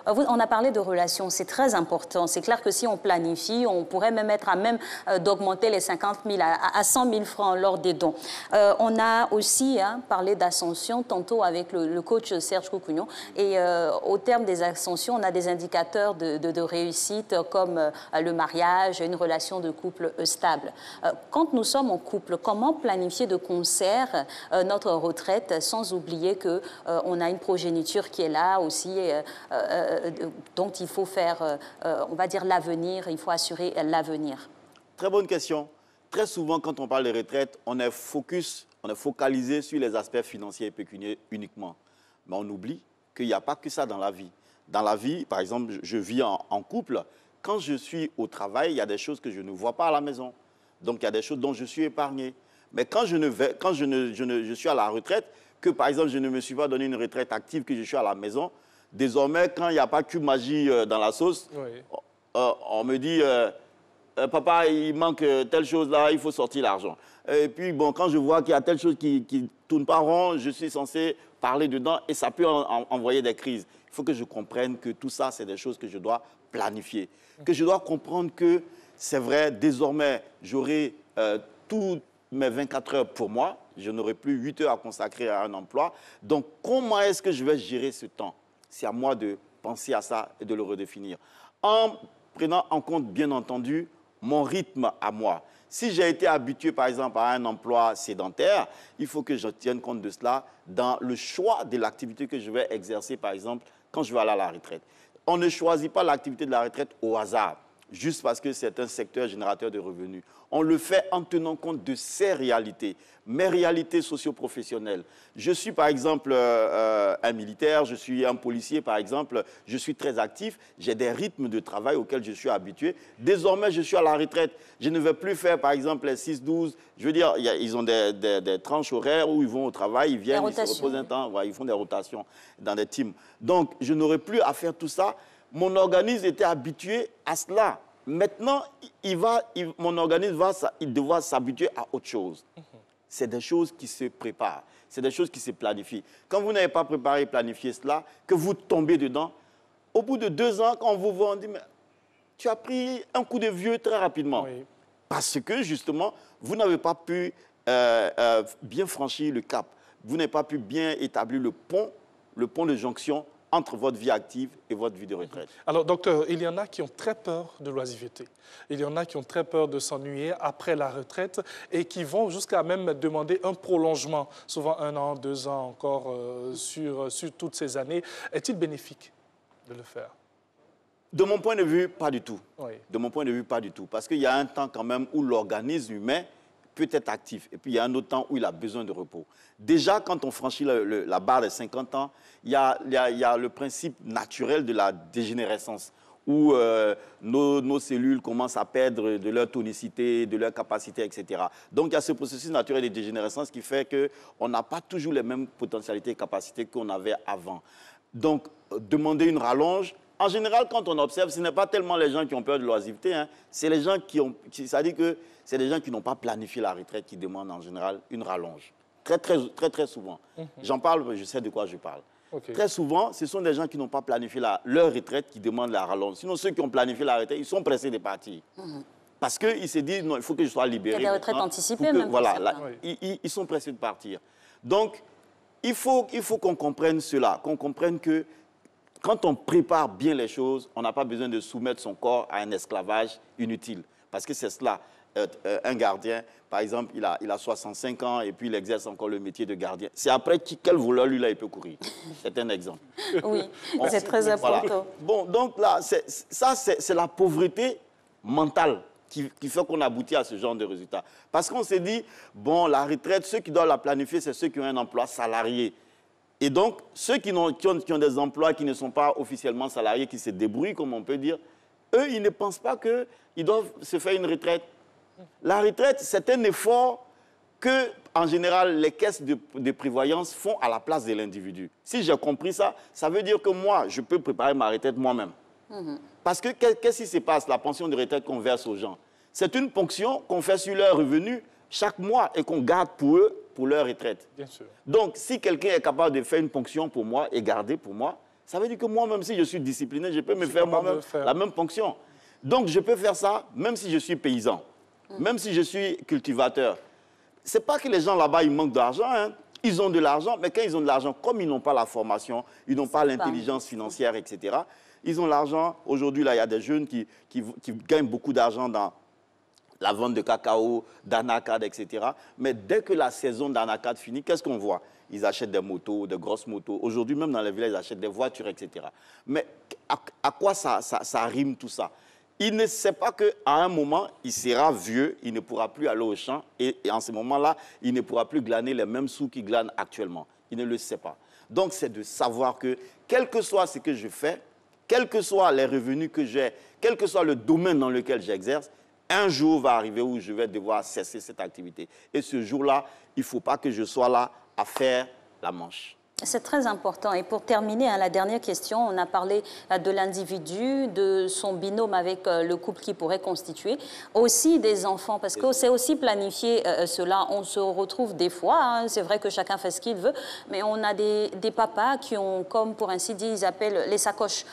on a parlé de relations, c'est très important. C'est clair que si on planifie, on pourrait même être à même d'augmenter les 50 000 à 100 000 francs lors des dons. On a aussi parlé d'ascension, tantôt avec le coach Serge Koukouignon. Et au terme des ascensions, on a des indicateurs de réussite comme le mariage, une relation de couple stable. Quand nous sommes en couple, comment planifier de concert notre retraite sans oublier qu'on a une progéniture qui est là aussi, dont il faut faire, on va dire, l'avenir, il faut assurer l'avenir? Très bonne question. Très souvent, quand on parle de retraite, on est focalisé sur les aspects financiers et pécuniaires uniquement. Mais on oublie qu'il n'y a pas que ça dans la vie. Dans la vie, par exemple, je vis en couple. Quand je suis au travail, il y a des choses que je ne vois pas à la maison. Donc, il y a des choses dont je suis épargné. Mais quand je suis à la retraite, que par exemple, je ne me suis pas donné une retraite active, que je suis à la maison, désormais, quand il n'y a pas que magie dans la sauce, on me dit, papa, il manque telle chose là, il faut sortir l'argent. Et puis, bon, quand je vois qu'il y a telle chose qui ne tourne pas rond, je suis censé parler dedans et ça peut envoyer des crises. Il faut que je comprenne que tout ça, c'est des choses que je dois planifier. Que je dois comprendre que c'est vrai, désormais, j'aurai toutes mes 24 heures pour moi. Je n'aurai plus 8 heures à consacrer à un emploi. Donc, comment est-ce que je vais gérer ce temps? C'est à moi de penser à ça et de le redéfinir. En prenant en compte, bien entendu, mon rythme à moi. Si j'ai été habitué, par exemple, à un emploi sédentaire, il faut que je tienne compte de cela dans le choix de l'activité que je vais exercer, par exemple, quand je vais aller à la retraite. On ne choisit pas l'activité de la retraite au hasard, juste parce que c'est un secteur générateur de revenus. On le fait en tenant compte de ses réalités, mes réalités socio-professionnelles. Je suis par exemple un militaire, je suis un policier par exemple, je suis très actif, j'ai des rythmes de travail auxquels je suis habitué. Désormais, je suis à la retraite. Je ne vais plus faire par exemple les 6-12. Je veux dire, ils ont des tranches horaires où ils vont au travail, ils viennent, ils se reposent un temps, voilà, ils font des rotations dans des teams. Donc, je n'aurai plus à faire tout ça. Mon organisme était habitué à cela. Maintenant, mon organisme va devoir s'habituer à autre chose. C'est des choses qui se préparent, c'est des choses qui se planifient. Quand vous n'avez pas préparé et planifié cela, que vous tombez dedans, au bout de 2 ans, quand on vous voit, on dit, mais tu as pris un coup de vieux très rapidement. Oui. Parce que, justement, vous n'avez pas pu bien franchir le cap. Vous n'avez pas pu bien établir le pont de jonction entre votre vie active et votre vie de retraite. Alors, docteur, il y en a qui ont très peur de l'oisiveté. Il y en a qui ont très peur de s'ennuyer après la retraite et qui vont jusqu'à même demander un prolongement, souvent 1 an, 2 ans encore, sur toutes ces années. Est-il bénéfique de le faire? De mon point de vue, pas du tout. Oui. De mon point de vue, pas du tout. Parce qu'il y a un temps quand même où l'organisme humain peut être actif. Et puis, il y a un autre temps où il a besoin de repos. Déjà, quand on franchit la barre des 50 ans, il y a le principe naturel de la dégénérescence, où nos cellules commencent à perdre de leur tonicité, de leur capacité, etc. Donc, il y a ce processus naturel de dégénérescence qui fait qu'on n'a pas toujours les mêmes potentialités et capacités qu'on avait avant. Donc, demander une rallonge, en général, quand on observe, ce n'est pas tellement les gens qui ont peur de l'oisiveté, hein, c'est les gens c'est-à-dire que c'est les gens qui n'ont pas planifié la retraite qui demandent en général une rallonge. Très souvent. J'en parle, je sais de quoi je parle. Okay. Très souvent, ce sont des gens qui n'ont pas planifié leur retraite qui demandent la rallonge. Sinon, ceux qui ont planifié la retraite, ils sont pressés de partir. Parce qu'ils se disent, non, il faut que je sois libéré. Il y a des retraites anticipées même. Voilà, ils sont pressés de partir. Donc, il faut qu'on comprenne cela, qu'on comprenne que quand on prépare bien les choses, on n'a pas besoin de soumettre son corps à un esclavage inutile. Parce que c'est cela. Un gardien, par exemple, il a 65 ans et puis il exerce encore le métier de gardien. C'est après quel voleur, lui, là, il peut courir. C'est un exemple. Oui, c'est très important. Voilà. Bon, donc là, c'est la pauvreté mentale qui fait qu'on aboutit à ce genre de résultats. Parce qu'on s'est dit, bon, la retraite, ceux qui doivent la planifier, c'est ceux qui ont un emploi salarié. Et donc, ceux qui ont des emplois qui ne sont pas officiellement salariés, qui se débrouillent, comme on peut dire, eux, ils ne pensent pas qu'ils doivent se faire une retraite. La retraite, c'est un effort que, en général, les caisses de prévoyance font à la place de l'individu. Si j'ai compris ça, ça veut dire que moi, je peux préparer ma retraite moi-même. Parce que qu'est-ce qui se passe, la pension de retraite qu'on verse aux gens? C'est une ponction qu'on fait sur leurs revenus chaque mois et qu'on garde pour eux, pour leur retraite. Bien sûr. Donc, si quelqu'un est capable de faire une ponction pour moi et garder pour moi, ça veut dire que moi, même si je suis discipliné, je peux me faire moi-même la même ponction. Donc, je peux faire ça même si je suis paysan, même si je suis cultivateur. Ce n'est pas que les gens là-bas, ils manquent d'argent, hein. Ils ont de l'argent, mais quand ils ont de l'argent, comme ils n'ont pas la formation, ils n'ont pas l'intelligence financière, etc., ils ont l'argent. Aujourd'hui, là, il y a des jeunes qui gagnent beaucoup d'argent dans la vente de cacao, d'anacade, etc. Mais dès que la saison d'anacade finit, qu'est-ce qu'on voit? Ils achètent des motos, de grosses motos. Aujourd'hui, même dans les villages, ils achètent des voitures, etc. Mais à quoi ça rime tout ça? Il ne sait pas qu'à un moment, il sera vieux, il ne pourra plus aller au champ et en ce moment-là, il ne pourra plus glaner les mêmes sous qu'il glane actuellement. Il ne le sait pas. Donc, c'est de savoir que, quel que soit ce que je fais, quels que soient les revenus que j'ai, quel que soit le domaine dans lequel j'exerce, un jour va arriver où je vais devoir cesser cette activité. Et ce jour-là, il ne faut pas que je sois là à faire la manche. C'est très important. Et pour terminer, la dernière question, on a parlé de l'individu, de son binôme avec le couple qui pourrait constituer, aussi des enfants, parce que c'est aussi planifié cela. On se retrouve des fois, hein, c'est vrai que chacun fait ce qu'il veut, mais on a des papas qui ont, comme pour ainsi dire, ils appellent les sacoches.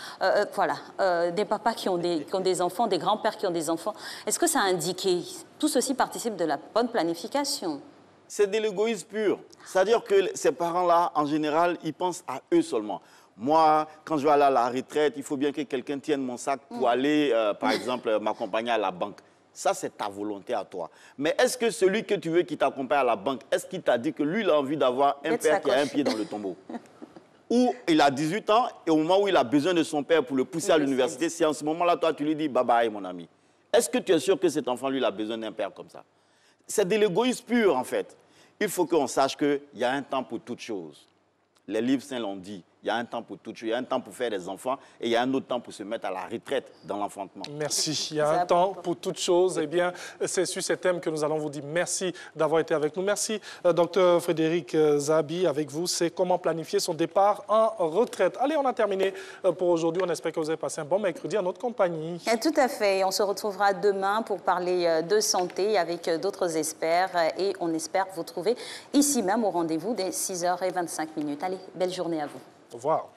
Voilà, des papas qui ont des enfants, des grands-pères qui ont des enfants. Est-ce que ça a indiqué? Tout ceci participe de la bonne planification. C'est de l'égoïsme pur. C'est-à-dire que ces parents-là, en général, ils pensent à eux seulement. Moi, quand je vais aller à la retraite, il faut bien que quelqu'un tienne mon sac pour aller, par exemple, m'accompagner à la banque. Ça, c'est ta volonté à toi. Mais est-ce que celui que tu veux qui t'accompagne à la banque, est-ce qu'il t'a dit que lui, il a envie d'avoir un père qui a un pied dans le tombeau? Ou il a 18 ans et au moment où il a besoin de son père pour le pousser à l'université, si en ce moment-là, toi, tu lui dis « bye bye, mon ami ». Est-ce que tu es sûr que cet enfant, lui, il a besoin d'un père comme ça? C'est de l'égoïsme pur, en fait. Il faut qu'on sache qu'il y a un temps pour toutes choses. Les livres saints l'ont dit. Il y a un temps pour toutes choses. Il y a un temps pour faire des enfants et il y a un autre temps pour se mettre à la retraite dans l'enfantement. Merci. Il y a un temps pour toutes choses. Eh bien, c'est sur ces thèmes que nous allons vous dire merci d'avoir été avec nous. Merci, Dr Frédéric Zabi. Avec vous, c'est comment planifier son départ en retraite. Allez, on a terminé pour aujourd'hui. On espère que vous avez passé un bon mercredi en notre compagnie. Tout à fait. On se retrouvera demain pour parler de santé avec d'autres experts et on espère vous trouver ici même au rendez-vous dès 6h25. Allez, belle journée à vous. Au revoir.